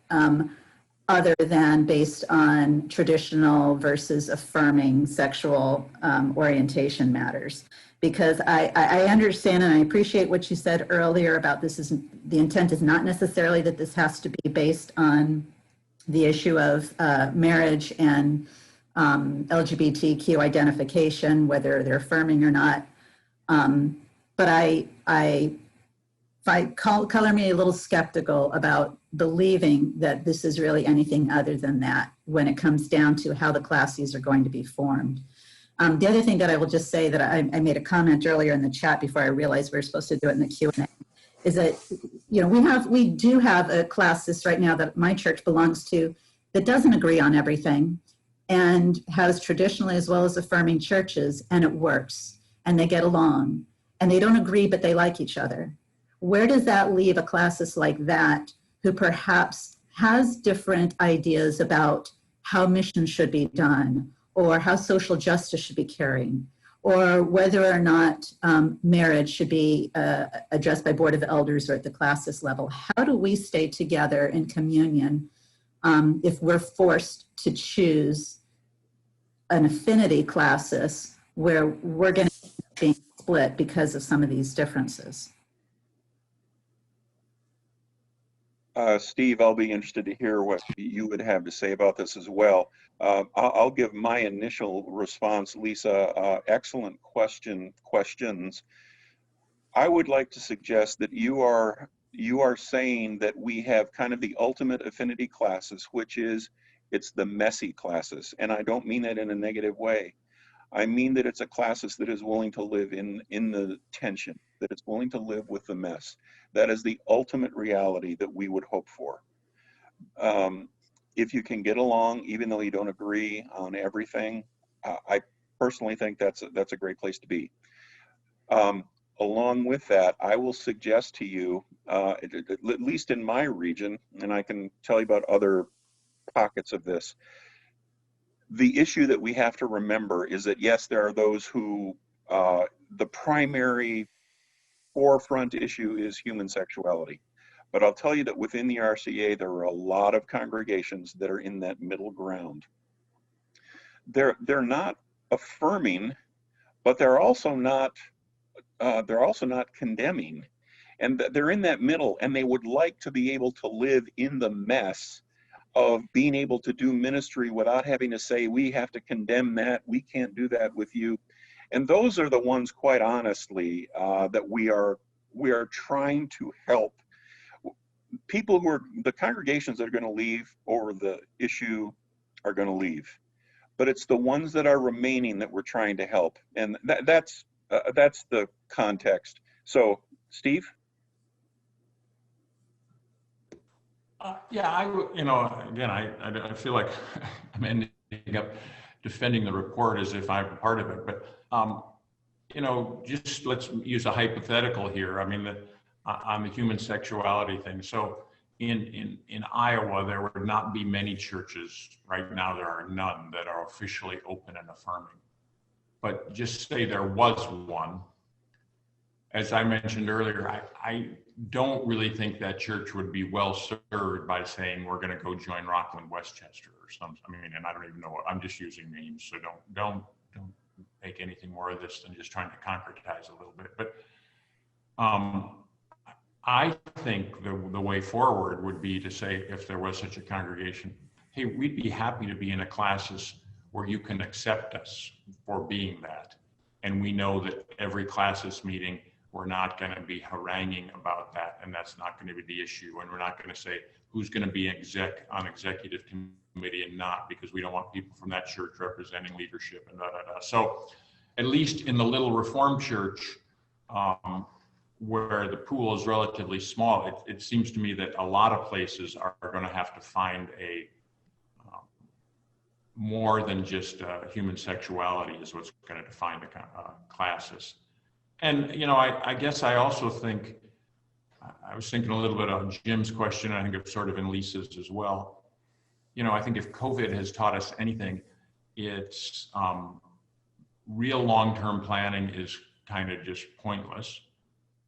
other than based on traditional versus affirming sexual orientation matters? Because I understand and I appreciate what you said earlier about the intent is not necessarily that this has to be based on the issue of marriage and LGBTQ identification, whether they're affirming or not. But color me a little skeptical about believing that this is really anything other than that when it comes down to how the classes are going to be formed. The other thing that I will just say that I made a comment earlier in the chat before I realized we were supposed to do it in the Q&A, is that, you know, we do have a classis right now that my church belongs to that doesn't agree on everything and has traditionally as well as affirming churches, and it works and they get along and they don't agree, but they like each other. Where does that leave a classis like that who perhaps has different ideas about how missions should be done, or how social justice should be carried, or whether or not marriage should be addressed by Board of Elders or at the classis level? How do we stay together in communion if we're forced to choose an affinity classis where we're going to be split because of some of these differences? Steve, I'll be interested to hear what you would have to say about this as well. I'll give my initial response, Lisa. Excellent questions. I would like to suggest that you are saying that we have kind of the ultimate affinity classes, which is it's the messy classes. And I don't mean that in a negative way. I mean that it's a classis that is willing to live in the tension, that it's willing to live with the mess. That is the ultimate reality that we would hope for. If you can get along, even though you don't agree on everything, I personally think that's a great place to be. Along with that, I will suggest to you, at least in my region, and I can tell you about other pockets of this, the issue that we have to remember is that, yes, there are those who, the primary forefront issue is human sexuality. But I'll tell you that within the RCA, there are a lot of congregations that are in that middle ground. They're not affirming, but they're also not condemning. And they're in that middle, and they would like to be able to live in the mess of being able to do ministry without having to say, we have to condemn that, we can't do that with you. And those are the ones, quite honestly, that we are trying to help. People who are, the congregations that are going to leave over the issue are going to leave. But it's the ones that are remaining that we're trying to help. And that's the context. So, Steve? Yeah, again, I feel like I'm ending up defending the report as if I'm part of it. But, just let's use a hypothetical here. I mean, on the human sexuality thing. So in Iowa, there would not be many churches. Right now, there are none that are officially open and affirming. But just say there was one. As I mentioned earlier, I don't really think that church would be well served by saying we're going to go join Rockland Westchester or something. I mean, and I don't even know what, I'm just using names, so don't make anything more of this than just trying to concretize a little bit. But I think the way forward would be to say, if there was such a congregation, hey, we'd be happy to be in a classes where you can accept us for being that. And we know that every classes meeting, we're not going to be haranguing about that, and that's not going to be the issue. And we're not going to say who's going to be on executive committee and not, because we don't want people from that church representing leadership and So at least in the little Reformed church, where the pool is relatively small, it seems to me that a lot of places are going to have to find a more than just human sexuality is what's going to define the classes. And, I guess I also think, I was thinking a little bit on Jim's question, I think it's sort of in Lisa's as well. I think if COVID has taught us anything, it's real long-term planning is kind of just pointless.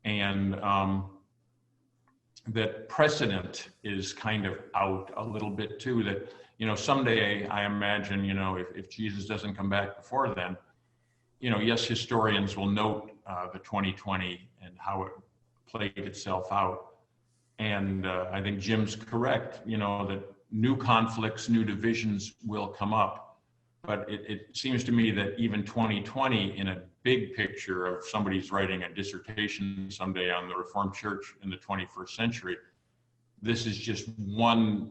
And that precedent is kind of out a little bit too, that, someday I imagine, if Jesus doesn't come back before then, yes, historians will note the 2020 and how it played itself out. And I think Jim's correct, that new conflicts, new divisions will come up. But it seems to me that even 2020, in a big picture of somebody's writing a dissertation someday on the Reformed Church in the 21st century, this is just one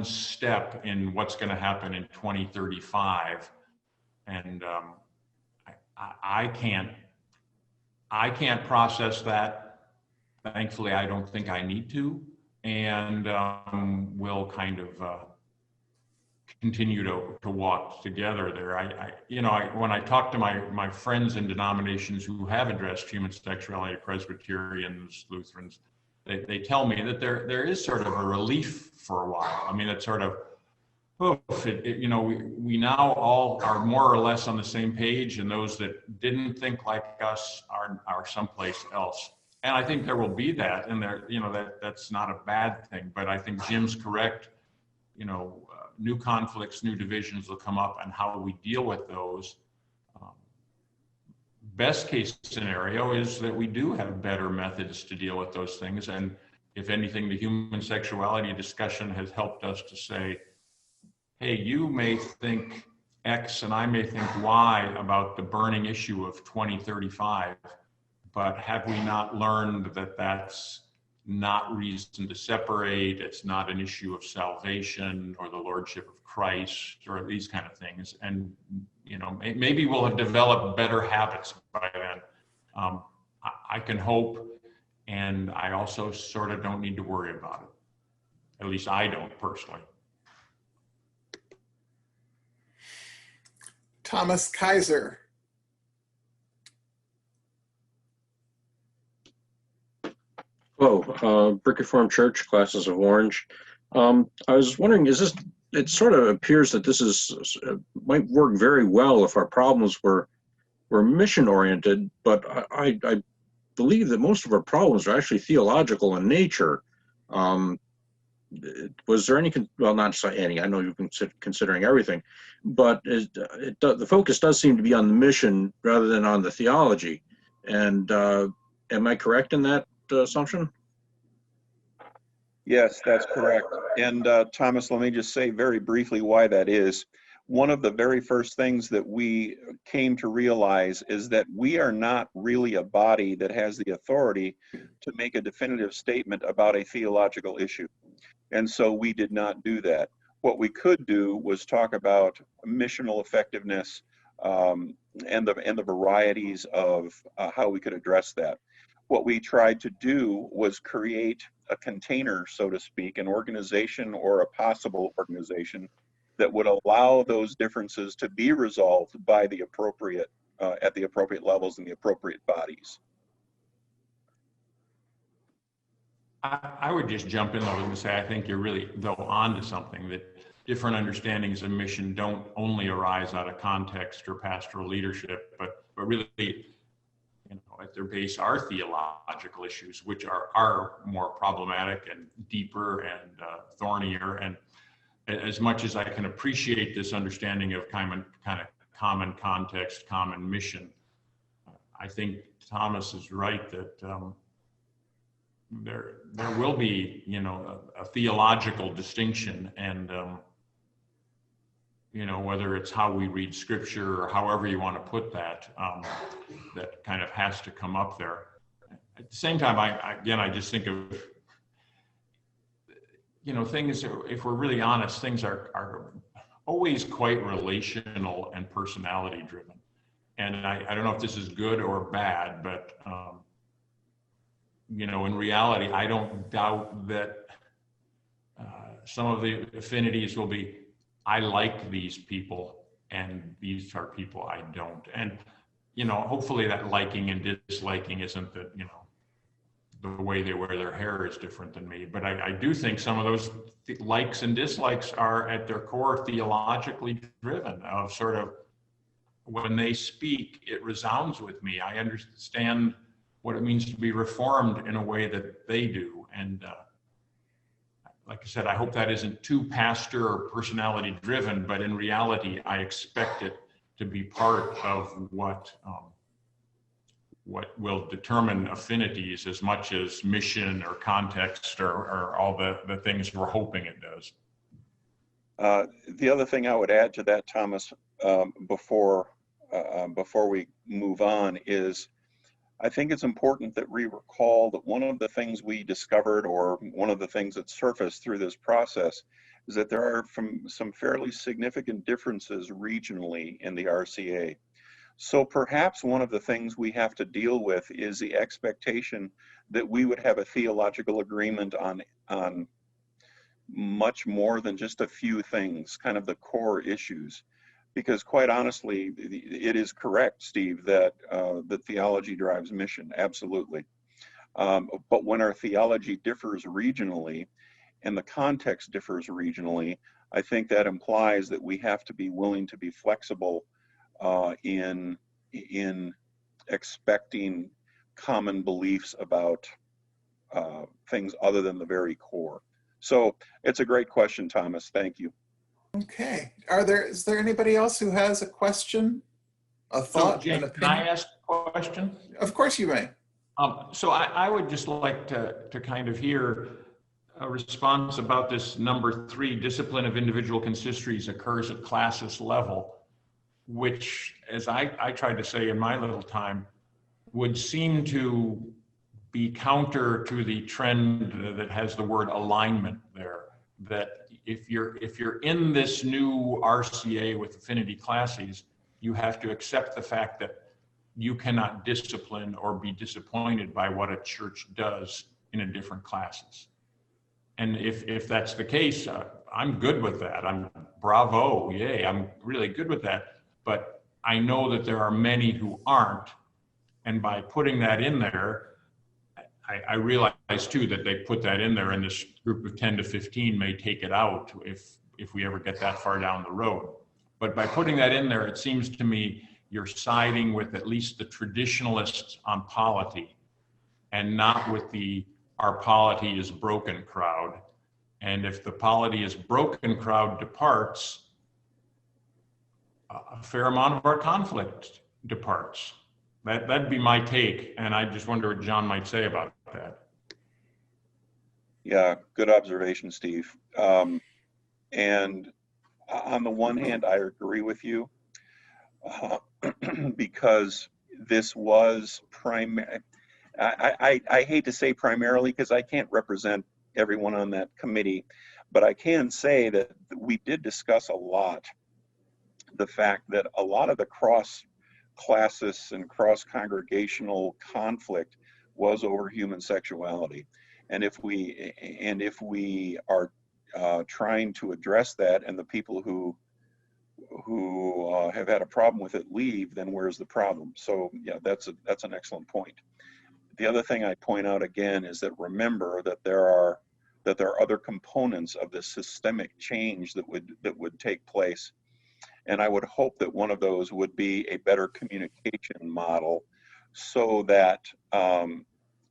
step in what's going to happen in 2035. And I can't process that. Thankfully, I don't think I need to, and we'll kind of continue to walk together there. When I talk to my friends in denominations who have addressed human sexuality, Presbyterians, Lutherans, they tell me that there is sort of a relief for a while. I mean, it's sort of, we now all are more or less on the same page, and those that didn't think like us are someplace else. And I think there will be that, and that's not a bad thing. But I think Jim's correct. New conflicts, new divisions will come up, and how we deal with those. Best case scenario is that we do have better methods to deal with those things. And if anything, the human sexuality discussion has helped us to say, hey, you may think X and I may think Y about the burning issue of 2035, but have we not learned that that's not reason to separate? It's not an issue of salvation or the lordship of Christ or these kind of things. And, maybe we'll have developed better habits by then. I can hope, and I also sort of don't need to worry about it. At least I don't personally. Thomas Kaiser. Hello, Brick Reformed Church, Classes of Orange. I was wondering, it sort of appears that this might work very well if our problems were mission oriented, but I believe that most of our problems are actually theological in nature. Was there any, well, not any, I know you've been considering everything, but the focus does seem to be on the mission rather than on the theology. And am I correct in that assumption? Yes, that's correct. And Thomas, let me just say very briefly why that is. one of the very first things that we came to realize is that we are not really a body that has the authority to make a definitive statement about a theological issue. And so we did not do that. What we could do was talk about missional effectiveness and the varieties of how we could address that. What we tried to do was create a container, so to speak, an organization or a possible organization that would allow those differences to be resolved by the appropriate, at the appropriate levels and the appropriate bodies. I would just jump in though and say, I think you're really though onto something, that different understandings of mission don't only arise out of context or pastoral leadership, but really, you know, at their base are theological issues, which are more problematic and deeper and thornier. And as much as I can appreciate this understanding of kind of common context, common mission, I think Thomas is right that there will be, you know, a theological distinction, and you know, whether it's how we read scripture or however you want to put that, that kind of has to come up there. At the same time, I just think of, you know, things, if we're really honest, things are always quite relational and personality driven. And I don't know if this is good or bad, but, you know, in reality, I don't doubt that some of the affinities will be, I like these people and these are people I don't. And, you know, hopefully that liking and disliking isn't that, you know, the way they wear their hair is different than me. But I do think some of those likes and dislikes are at their core theologically driven, of sort of when they speak, it resounds with me. I understand what it means to be reformed in a way that they do. And like I said, I hope that isn't too pastor or personality driven, but in reality, I expect it to be part of what will determine affinities as much as mission or context or all the things we're hoping it does. The other thing I would add to that, Thomas, before we move on, is I think it's important that we recall that one of the things we discovered, or one of the things that surfaced through this process, is that there are some fairly significant differences regionally in the RCA. So perhaps one of the things we have to deal with is the expectation that we would have a theological agreement on much more than just a few things, kind of the core issues. Because quite honestly, it is correct, Steve, that theology drives mission, absolutely. But when our theology differs regionally and the context differs regionally, I think that implies that we have to be willing to be flexible in expecting common beliefs about things other than the very core. So it's a great question, Thomas. Thank you. Okay. Is there anybody else who has a question, a thought, so, James, an can I opinion? ask a question? Of course you may. So I would just like to kind of hear a response about this number 3, discipline of individual consistories occurs at classis level, which, as I tried to say in my little time, would seem to be counter to the trend that has the word alignment there. That if you're in this new RCA with affinity classes, you have to accept the fact that you cannot discipline or be disappointed by what a church does in a different classes. And if that's the case, I'm good with that. I'm bravo, yay, I'm really good with that. But I know that there are many who aren't. And by putting that in there, I realize too that they put that in there and this group of 10 to 15 may take it out if we ever get that far down the road. But by putting that in there, it seems to me you're siding with at least the traditionalists on polity and not with our polity is broken crowd. And if the polity is broken crowd departs, a fair amount of our conflict departs. That'd be my take, and I just wonder what John might say about that. Yeah, good observation, Steve. And On the one hand, I agree with you because this was I hate to say primarily because I can't represent everyone on that committee, but I can say that we did discuss a lot the fact that a lot of the cross classis and cross congregational conflict was over human sexuality. And if we are trying to address that, and the people who have had a problem with it leave, then where's the problem? So yeah, that's an excellent point. The other thing I point out again is that remember that there are other components of this systemic change that would take place. And I would hope that one of those would be a better communication model so that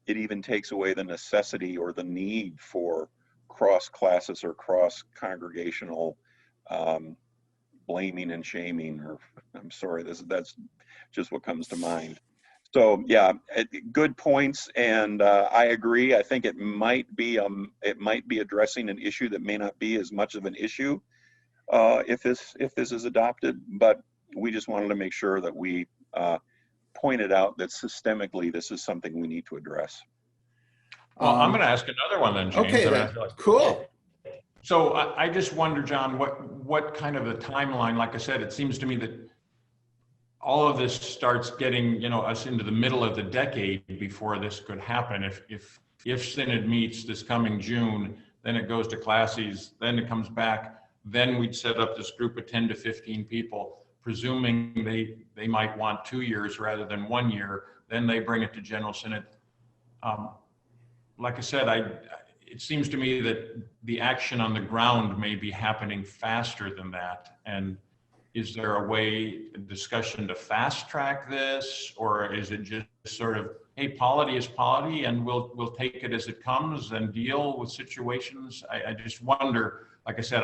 it even takes away the necessity or the need for cross classes or cross congregational blaming and shaming, or I'm sorry, that's just what comes to mind. So yeah, good points, and I agree. I think it might be addressing an issue that may not be as much of an issue if this is adopted, but we just wanted to make sure that we pointed out that systemically this is something we need to address. Well, I'm going to ask another one then, James. Okay, then. Cool. So I just wonder, John, what kind of a timeline? Like I said, it seems to me that all of this starts getting, us into the middle of the decade before this could happen. If Synod meets this coming June, then it goes to classes, then it comes back, then we'd set up this group of 10 to 15 people, presuming they might want 2 years rather than 1 year. Then they bring it to General Synod. Like I said, it seems to me that the action on the ground may be happening faster than that. And is there a way, a discussion to fast track this, or is it just sort of, hey, polity is polity, and we'll take it as it comes and deal with situations? I just wonder. Like I said,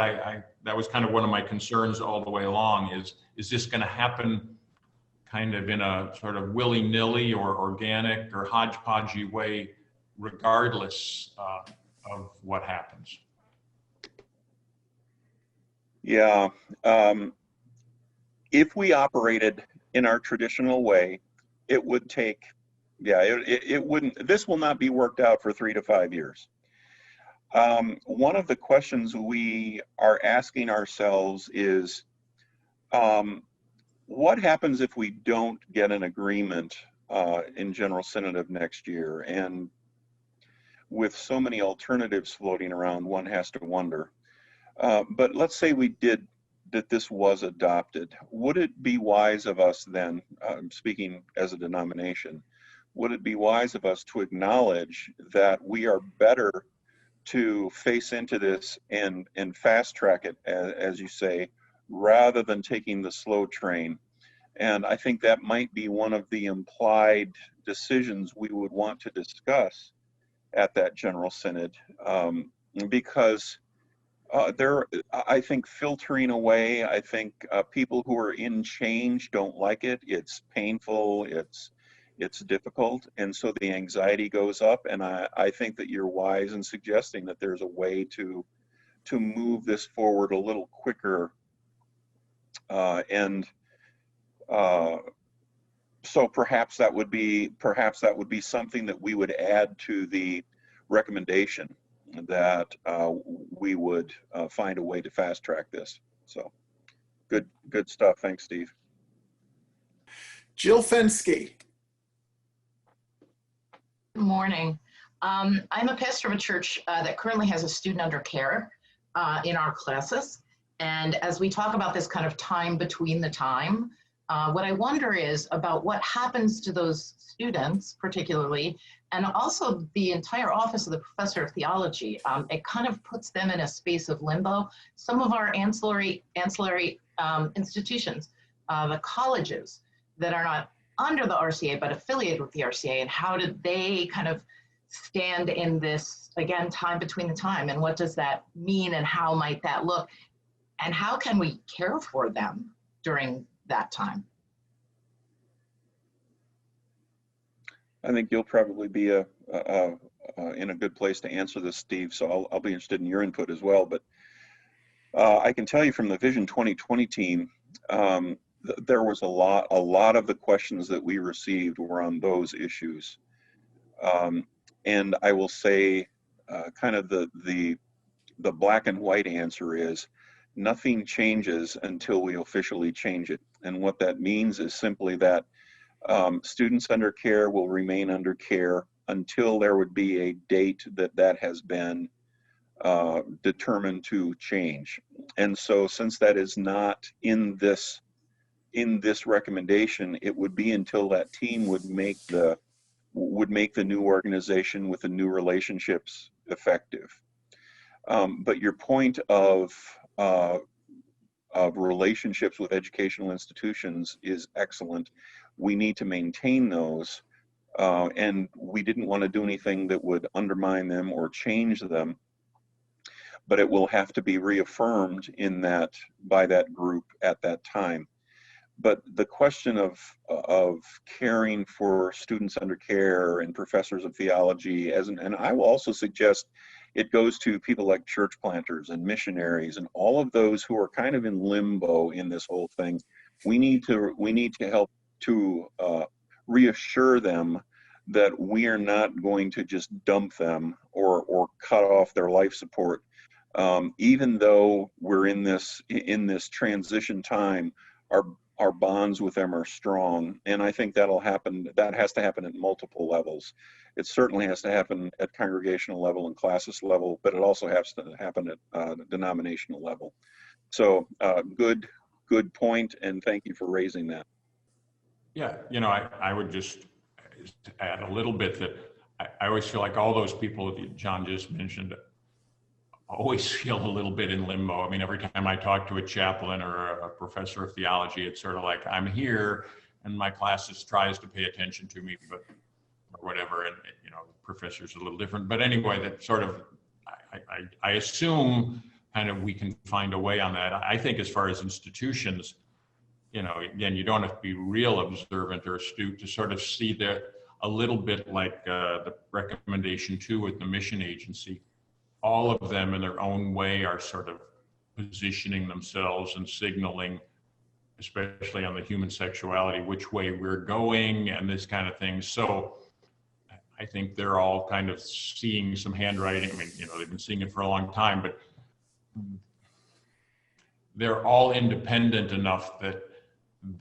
that was kind of one of my concerns all the way along. Is this going to happen kind of in a sort of willy-nilly or organic or hodgepodgey way, regardless of what happens? Yeah. If we operated in our traditional way, it would take, it wouldn't, this will not be worked out for 3 to 5 years. One of the questions we are asking ourselves is, what happens if we don't get an agreement in General Synod of next year? And with so many alternatives floating around, one has to wonder. But let's say that this was adopted. Would it be wise of us then, speaking as a denomination, would it be wise of us to acknowledge that we are better to face into this and fast track it, as you say, rather than taking the slow train? And I think that might be one of the implied decisions we would want to discuss at that General Synod, because I think filtering away, I think people who are in change don't like it. It's painful, it's difficult, and so the anxiety goes up. And I think that you're wise in suggesting that there's a way to move this forward a little quicker. So perhaps that would be something that we would add to the recommendation, that we would find a way to fast track this. So good stuff. Thanks, Steve. Jill Fensky. Good morning. I'm a pastor of a church that currently has a student under care in our classes. And as we talk about this kind of time between the time, what I wonder is about what happens to those students particularly, and also the entire office of the professor of theology. It kind of puts them in a space of limbo. Some of our ancillary institutions, the colleges that are not under the RCA but affiliated with the RCA, and how did they kind of stand in this, again, time between the time, and what does that mean, and how might that look, and how can we care for them during that time? I think you'll probably be in a good place to answer this, Steve, so I'll be interested in your input as well. But I can tell you from the Vision 2020 team, there was a lot of the questions that we received were on those issues. And I will say, kind of the black and white answer is nothing changes until we officially change it. And what that means is simply that students under care will remain under care until there would be a date that has been determined to change. And so since that is not in this recommendation, it would be until that team would make the new organization with the new relationships effective. But your point of relationships with educational institutions is excellent. We need to maintain those, and we didn't want to do anything that would undermine them or change them, but it will have to be reaffirmed in that by that group at that time. But the question of caring for students under care and professors of theology, and I will also suggest it goes to people like church planters and missionaries and all of those who are kind of in limbo in this whole thing. We need to help to reassure them that we are not going to just dump them or cut off their life support. Even though we're in this transition time, our bonds with them are strong, and I think that'll happen. That has to happen at multiple levels. It certainly has to happen at congregational level and classis level, but it also has to happen at denominational level. So good point, and thank you for raising that. Yeah, you know, I would just add a little bit that I always feel like all those people that John just mentioned always feel a little bit in limbo. I mean, every time I talk to a chaplain or a professor of theology, it's sort of like I'm here and my classes tries to pay attention to me, but or whatever. And you know, professor's a little different. But anyway, that sort of I assume kind of we can find a way on that. I think as far as institutions, you know, again, you don't have to be real observant or astute to sort of see that a little bit like the recommendation 2 with the mission agency. All of them in their own way are sort of positioning themselves and signaling, especially on the human sexuality, which way we're going and this kind of thing. So I think they're all kind of seeing some handwriting. I mean, you know, they've been seeing it for a long time, but they're all independent enough that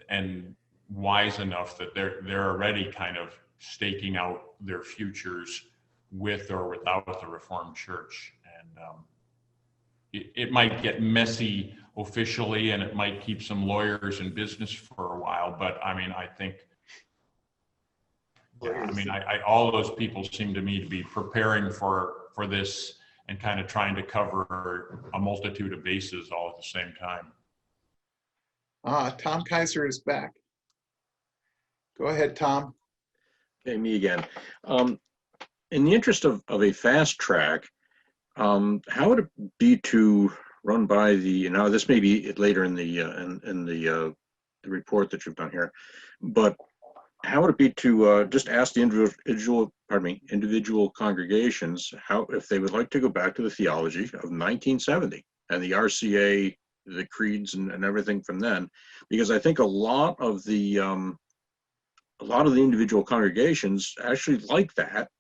and wise enough that they're already kind of staking out their futures with or without the Reformed Church. And it might get messy officially, and it might keep some lawyers in business for a while, but I mean, I think, yeah, I mean, all of those people seem to me to be preparing for this and kind of trying to cover a multitude of bases all at the same time. Tom Kaiser is back. Go ahead, Tom. Okay, me again. In the interest of a fast track, how would it be to run by the, now this may be later in the report that you've done here, but how would it be to just ask the individual congregations how, if they would like to go back to the theology of 1970 and the RCA, the creeds and everything from then, because I think a lot of the individual congregations actually like that.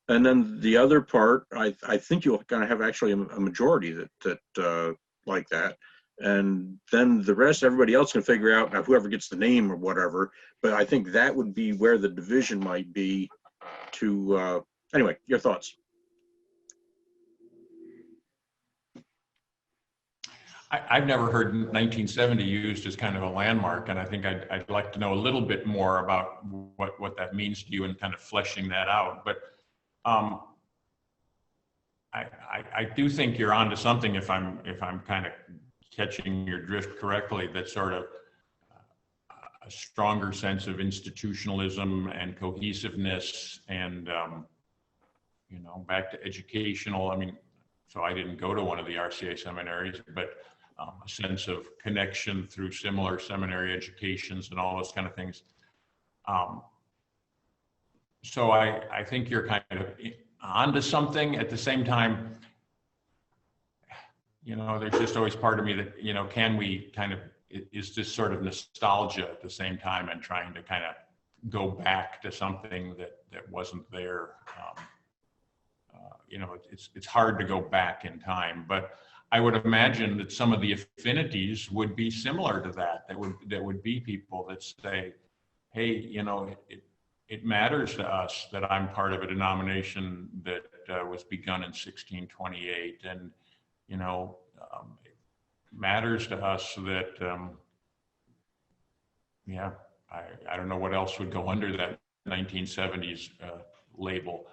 And then the other part, I think you're going to have actually a majority that like that. And then the rest, everybody else can figure out whoever gets the name or whatever. But I think that would be where the division might be to, anyway, your thoughts. I've never heard 1970 used as kind of a landmark, and I think I'd like to know a little bit more about what that means to you and kind of fleshing that out. But I do think you're onto something if I'm kind of catching your drift correctly, that sort of a stronger sense of institutionalism and cohesiveness and, you know, back to educational. I mean, so I didn't go to one of the RCA seminaries, but a sense of connection through similar seminary educations and all those kind of things. So I think you're kind of onto something. At the same time, you know, there's just always part of me that, you know, can we kind of, is this sort of nostalgia at the same time and trying to kind of go back to something that wasn't there? You know, it's hard to go back in time, but I would imagine that some of the affinities would be similar to that. That would be people that say, hey, you know, it matters to us that I'm part of a denomination that was begun in 1628, and you know, it matters to us that yeah, I don't know what else would go under that 1970s label.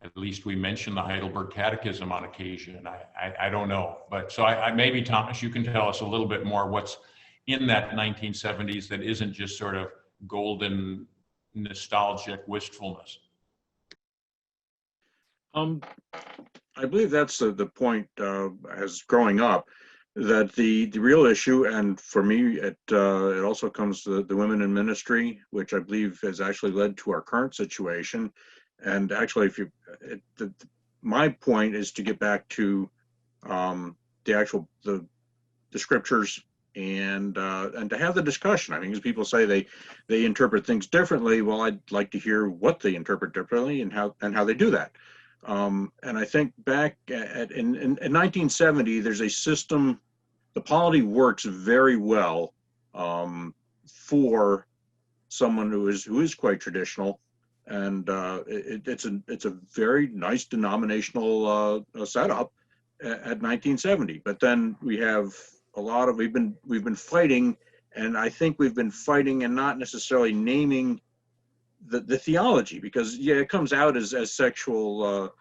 At least we mention the Heidelberg Catechism on occasion. I don't know, but so I maybe Thomas, you can tell us a little bit more what's in that 1970s that isn't just sort of golden nostalgic wistfulness. I believe that's the point as growing up, that the real issue, and for me, it also comes to the women in ministry, which I believe has actually led to our current situation. And actually, if you, my point is to get back to the scriptures and to have the discussion. I mean, as people say they interpret things differently. Well, I'd like to hear what they interpret differently and how they do that. And I think back in 1970, there's a system. The polity works very well for someone who is quite traditional, and it's a very nice denominational setup at 1970. But then we have a lot of we've been fighting, and I think we've been fighting and not necessarily naming the theology, because yeah, it comes out as sexual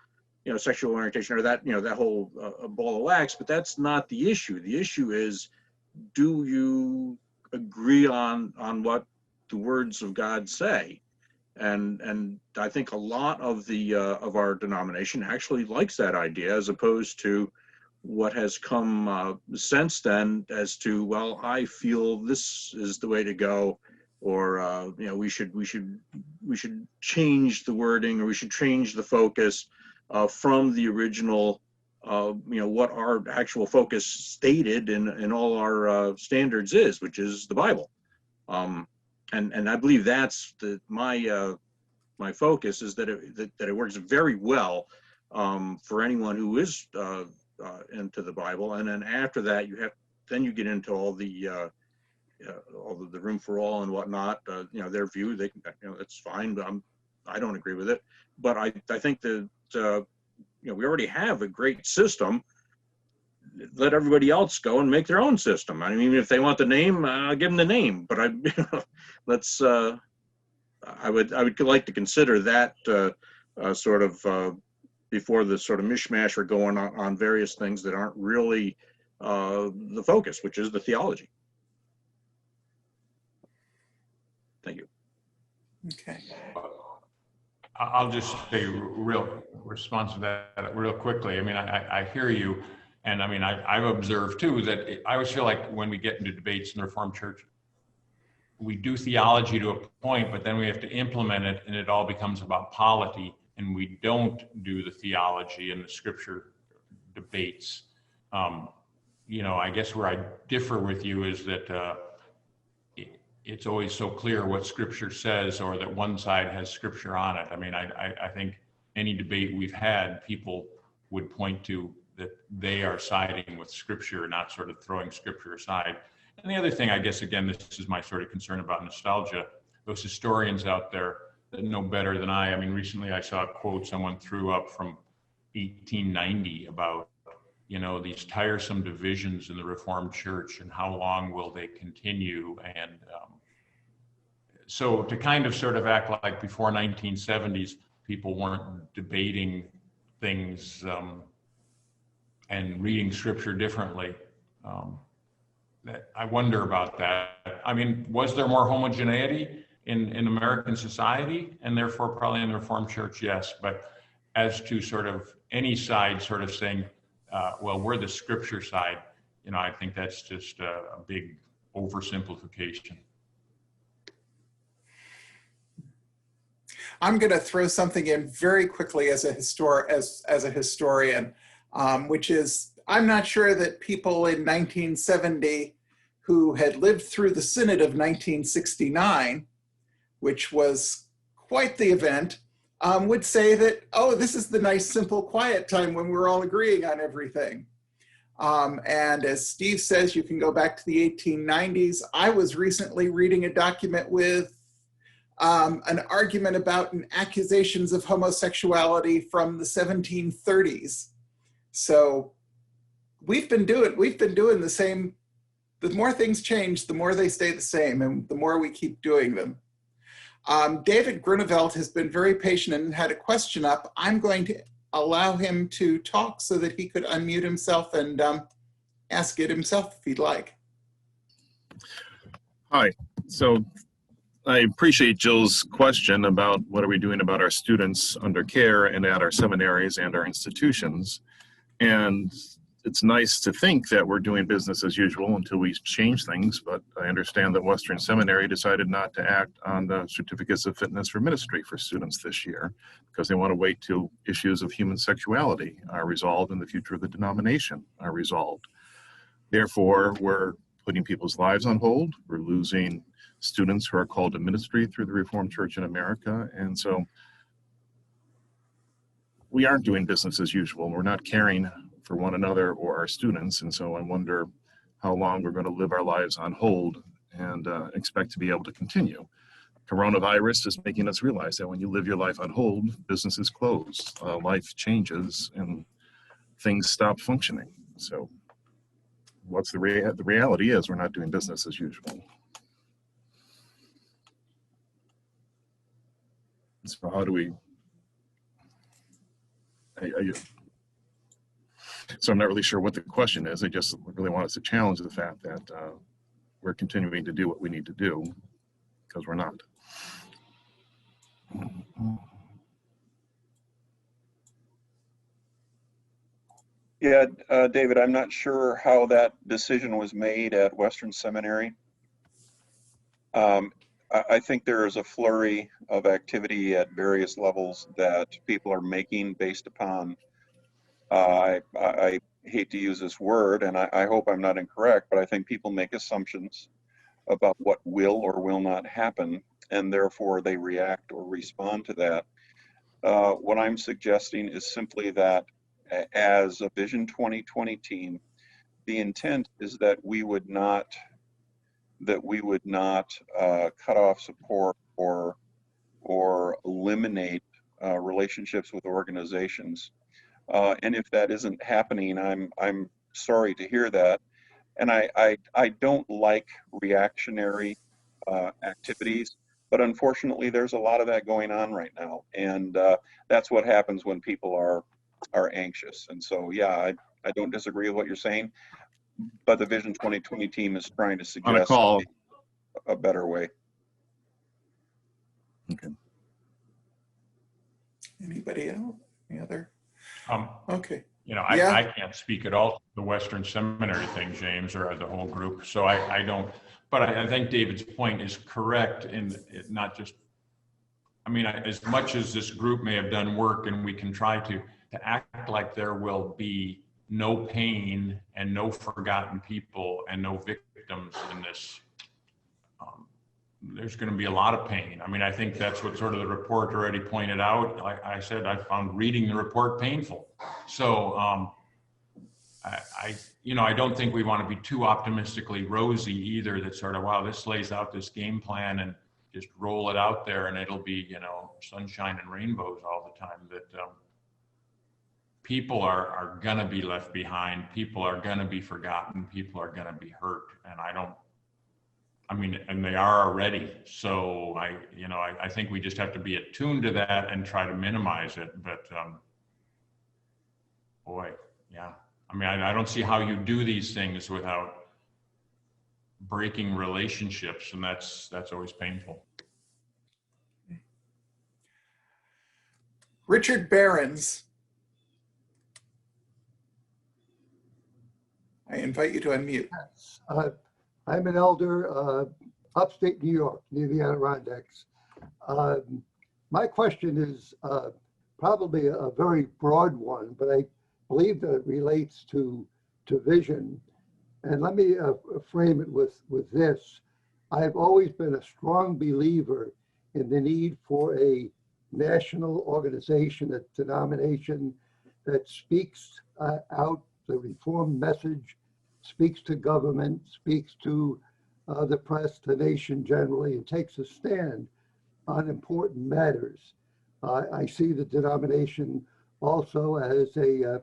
sexual orientation, or that that whole ball of wax, but that's not the issue. The issue is, do you agree on what the words of God say? And I think a lot of the of our denomination actually likes that idea, as opposed to what has come since then as to, well, I feel this is the way to go, or we should change the wording, or we should change the focus from the original, what our actual focus stated in all our standards is, which is the Bible. And I believe that's my focus, is that it works very well for anyone who is into the Bible. And then after that, you get into all the room for all and whatnot. Their view, they can, that's fine, but I don't agree with it. But I think that we already have a great system. Let everybody else go and make their own system. I mean, if they want the name, give them the name. But I would like to consider that sort of before the sort of mishmash are going on various things that aren't really the focus, which is the theology. Thank you. Okay. I'll just say real response to that real quickly. I mean, I hear you. And I mean, I've observed too that I always feel like when we get into debates in the Reformed Church, we do theology to a point, but then we have to implement it, and it all becomes about polity, and we don't do the theology and the scripture debates. I guess where I differ with you is that it's always so clear what scripture says, or that one side has scripture on it. I mean, I think any debate we've had, people would point to that they are siding with scripture, not sort of throwing scripture aside. And the other thing, I guess, again, this is my sort of concern about nostalgia, those historians out there that know better than I mean, recently I saw a quote someone threw up from 1890 about, these tiresome divisions in the Reformed Church and how long will they continue. And so to kind of sort of act like before 1970s, people weren't debating things and reading scripture differently. I wonder about that. I mean, was there more homogeneity in American society, and therefore probably in the Reformed Church? Yes. But as to sort of any side sort of saying, well, we're the scripture side, I think that's just a big oversimplification. I'm going to throw something in very quickly as a historian, which is I'm not sure that people in 1970 who had lived through the Synod of 1969, which was quite the event, would say that, oh, this is the nice, simple, quiet time when we're all agreeing on everything. And as Steve says, you can go back to the 1890s. I was recently reading a document with an argument about accusations of homosexuality from the 1730s. So we've been doing the same. The more things change, the more they stay the same, and the more we keep doing them. David Grunewald has been very patient and had a question up. I'm going to allow him to talk so that he could unmute himself and ask it himself if he'd like. Hi. So I appreciate Jill's question about what are we doing about our students under care and at our seminaries and our institutions. And it's nice to think that we're doing business as usual until we change things, but I understand that Western Seminary decided not to act on the certificates of fitness for ministry for students this year because they want to wait till issues of human sexuality are resolved and the future of the denomination are resolved. Therefore, we're putting people's lives on hold. We're losing students who are called to ministry through the Reformed Church in America. And so we aren't doing business as usual. We're not caring for one another or our students. And so I wonder how long we're going to live our lives on hold and expect to be able to continue. Coronavirus is making us realize that when you live your life on hold, businesses close, life changes, and things stop functioning. So what's the reality is we're not doing business as usual. So how do we, so I'm not really sure what the question is. I just really want us to challenge the fact that we're continuing to do what we need to do because we're not. Yeah, David, I'm not sure how that decision was made at Western Seminary. I think there is a flurry of activity at various levels that people are making based upon, I hate to use this word, and I hope I'm not incorrect, but I think people make assumptions about what will or will not happen, and therefore they react or respond to that. What I'm suggesting is simply that as a Vision 2020 team, the intent is that we would not cut off support or eliminate relationships with organizations. And if that isn't happening, I'm sorry to hear that. And I don't like reactionary activities, but unfortunately there's a lot of that going on right now. And that's what happens when people are anxious. And so, yeah, I don't disagree with what you're saying, but the Vision 2020 team is trying to suggest a better way. Okay. Anybody else? Any other? Okay. You know, Yeah. I can't speak at all to the Western Seminary thing, James, or the whole group. So I don't, but I think David's point is correct in it, not just, I mean, as much as this group may have done work and we can try to act like there will be no pain and no forgotten people and no victims in this, there's going to be a lot of pain. I mean, I think that's what sort of the report already pointed out. Like I said, I found reading the report painful. So I don't think we want to be too optimistically rosy either, that sort of, wow, this lays out this game plan and just roll it out there and it'll be, you know, sunshine and rainbows all the time. That people are going to be left behind. People are going to be forgotten. People are going to be hurt. And and they are already. So I think we just have to be attuned to that and try to minimize it. But boy, yeah. I mean, I don't see how you do these things without breaking relationships, and that's always painful. Richard Behrens. I invite you to unmute. I'm an elder, upstate New York, near the Adirondacks. My question is probably a very broad one, but I believe that it relates to to vision. And let me frame it with this. I've always been a strong believer in the need for a national organization, a denomination that speaks out the Reformed message, speaks to government, speaks to the press, the nation generally, and takes a stand on important matters. I see the denomination also as a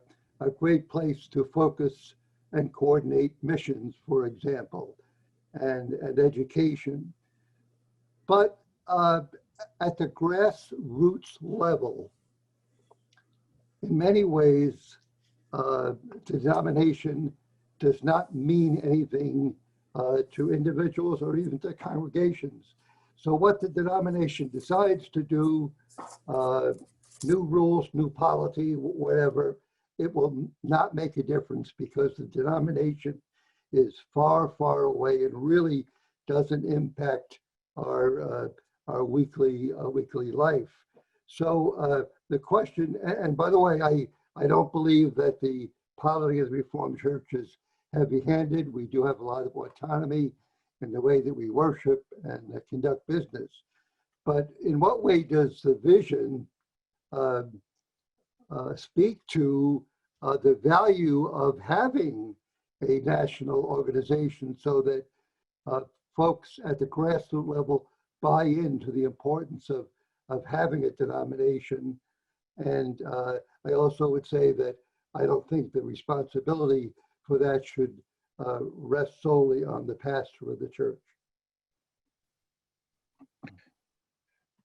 great place to focus and coordinate missions, for example, and education. But at the grassroots level, in many ways, denomination does not mean anything to individuals or even to congregations. So what the denomination decides to do, new rules, new polity, whatever, it will not make a difference because the denomination is far, far away and really doesn't impact our weekly life. So the question, and by the way, I don't believe that the polity of the Reformed Church is heavy-handed. We do have a lot of autonomy in the way that we worship and conduct business. But in what way does the vision speak to the value of having a national organization so that folks at the grassroots level buy into the importance of having a denomination? And I also would say that I don't think the responsibility for that should rest solely on the pastor of the church.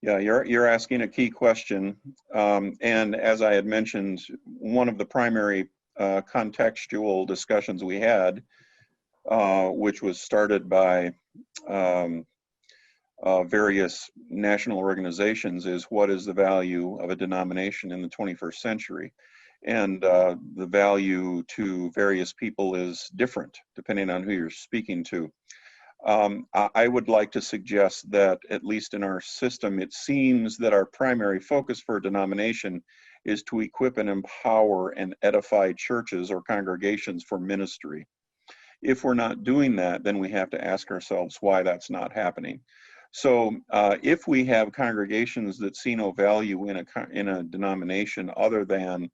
Yeah, you're asking a key question. And as I had mentioned, one of the primary contextual discussions we had, which was started by various national organizations, is what is the value of a denomination in the 21st century? And the value to various people is different depending on who you're speaking to. I would like to suggest that, at least in our system, it seems that our primary focus for a denomination is to equip and empower and edify churches or congregations for ministry. If we're not doing that, then we have to ask ourselves why that's not happening. So if we have congregations that see no value in a denomination other than,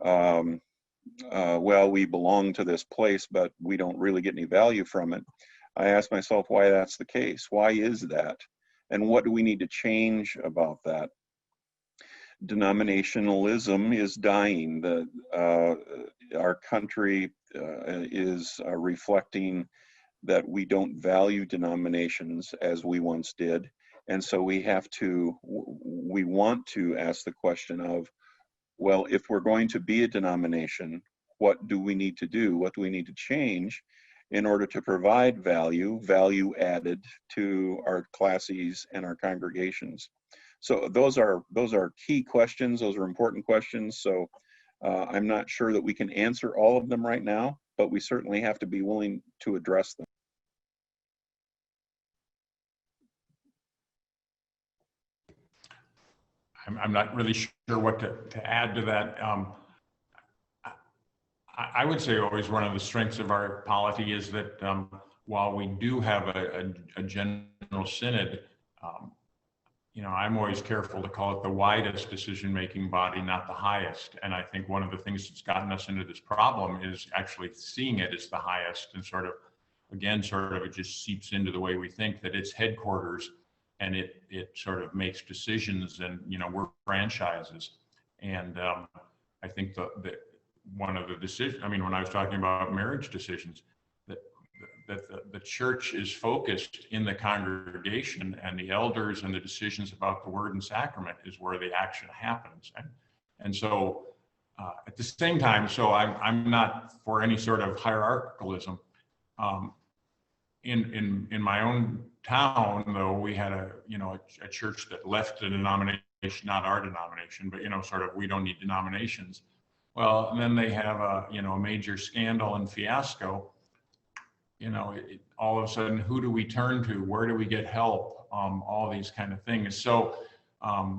well, we belong to this place, but we don't really get any value from it, I ask myself why that's the case. Why is that? And what do we need to change about that? Denominationalism is dying. Our country is reflecting that we don't value denominations as we once did. And so we want to ask the question of, well, if we're going to be a denomination, what do we need to do? What do we need to change in order to provide value added to our classes and our congregations? So those are key questions. Those are important questions. So I'm not sure that we can answer all of them right now, but we certainly have to be willing to address them. I'm not really sure what to add to that. I would say always one of the strengths of our polity is that while we do have a General Synod, I'm always careful to call it the widest decision-making body, not the highest. And I think one of the things that's gotten us into this problem is actually seeing it as the highest, and sort of it just seeps into the way we think that it's headquarters, and it sort of makes decisions, and we're franchises. And I think that one of the decisions, when I was talking about marriage decisions, that the church is focused in the congregation, and the elders and the decisions about the word and sacrament is where the action happens. And so at the same time, so I'm not for any sort of hierarchicalism. In my own town, though, we had a church that left the denomination, not our denomination, but sort of, we don't need denominations. Well, and then they have a major scandal and fiasco. All of a sudden, who do we turn to? Where do we get help? All these kind of things. So, I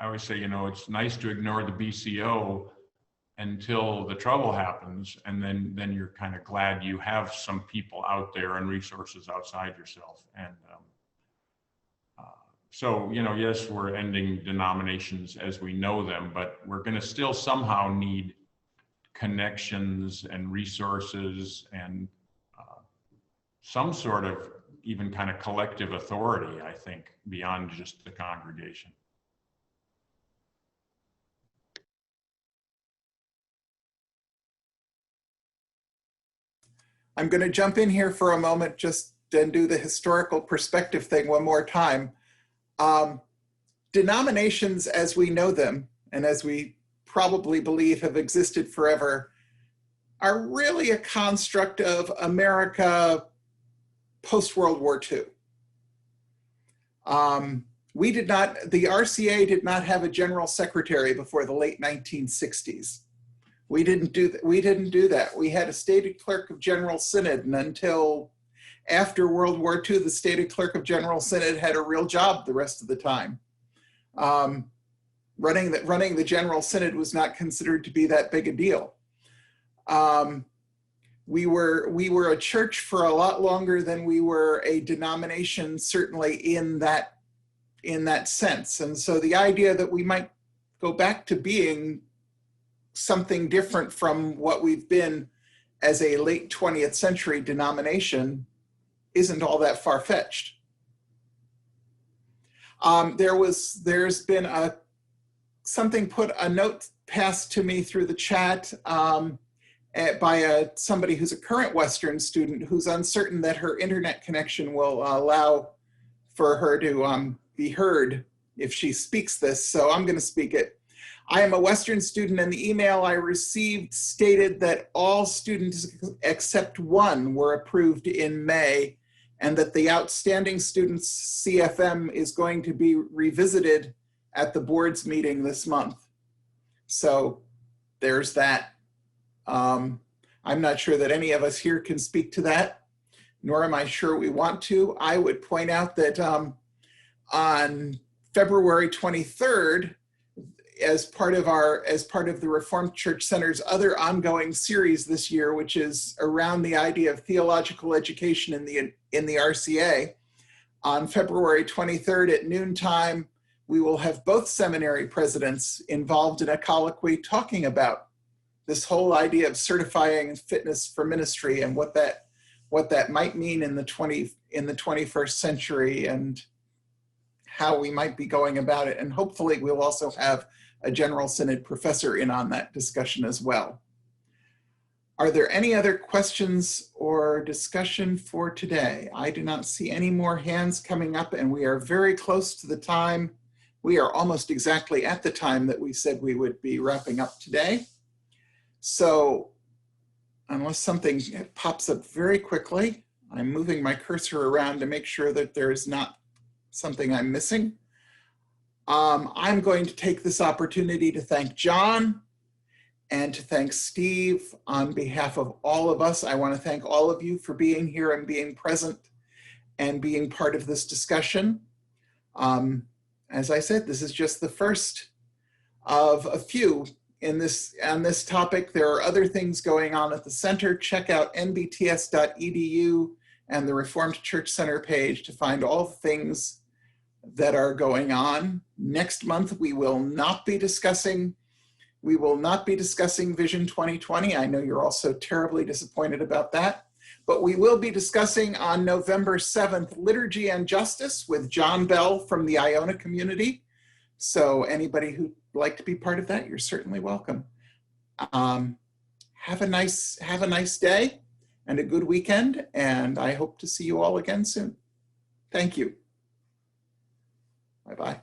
always say, it's nice to ignore the BCO until the trouble happens, and then you're kind of glad you have some people out there and resources outside yourself. And so, you know, yes, we're ending denominations as we know them, but we're going to still somehow need connections and resources and some sort of even kind of collective authority, I think, beyond just the congregation. I'm going to jump in here for a moment just and do the historical perspective thing one more time. Denominations as we know them, and as we probably believe have existed forever, are really a construct of America post-World War II. The RCA did not have a general secretary before the late 1960s. We didn't do that. We had a stated clerk of General Synod, and until after World War II, the stated clerk of General Synod had a real job the rest of the time. Running the General Synod was not considered to be that big a deal. We were a church for a lot longer than we were a denomination, certainly in that sense. And so the idea that we might go back to being something different from what we've been as a late 20th century denomination isn't all that far-fetched. There's been a note passed to me through the chat by somebody who's a current Western student who's uncertain that her internet connection will allow for her to be heard if she speaks this, so I'm going to speak it. I am a Western student, and the email I received stated that all students except one were approved in May, and that the outstanding students CFM is going to be revisited at the board's meeting this month. So there's that. I'm not sure that any of us here can speak to that, nor am I sure we want to. I would point out that on February 23rd, as part of the Reformed Church Center's other ongoing series this year, which is around the idea of theological education in the RCA, on February 23rd at noontime, we will have both seminary presidents involved in a colloquy talking about this whole idea of certifying fitness for ministry and what that might mean in the 21st century and how we might be going about it. And hopefully we'll also have a General Synod professor in on that discussion as well. Are there any other questions or discussion for today? I do not see any more hands coming up, and we are very close to the time. We are almost exactly at the time that we said we would be wrapping up today. So unless something pops up very quickly, I'm moving my cursor around to make sure that there is not something I'm missing. I'm going to take this opportunity to thank John and to thank Steve on behalf of all of us. I want to thank all of you for being here and being present and being part of this discussion. As I said, this is just the first of a few on this topic. There are other things going on at the center. Check out nbts.edu and the Reformed Church Center page to find all the things that are going on. Next month, we will not be discussing Vision 2020. I know you're all so terribly disappointed about that, but we will be discussing on November 7th, Liturgy and Justice with John Bell from the Iona community. So anybody who'd like to be part of that, you're certainly welcome. Have a nice day and a good weekend, and I hope to see you all again soon. Thank you. Bye-bye.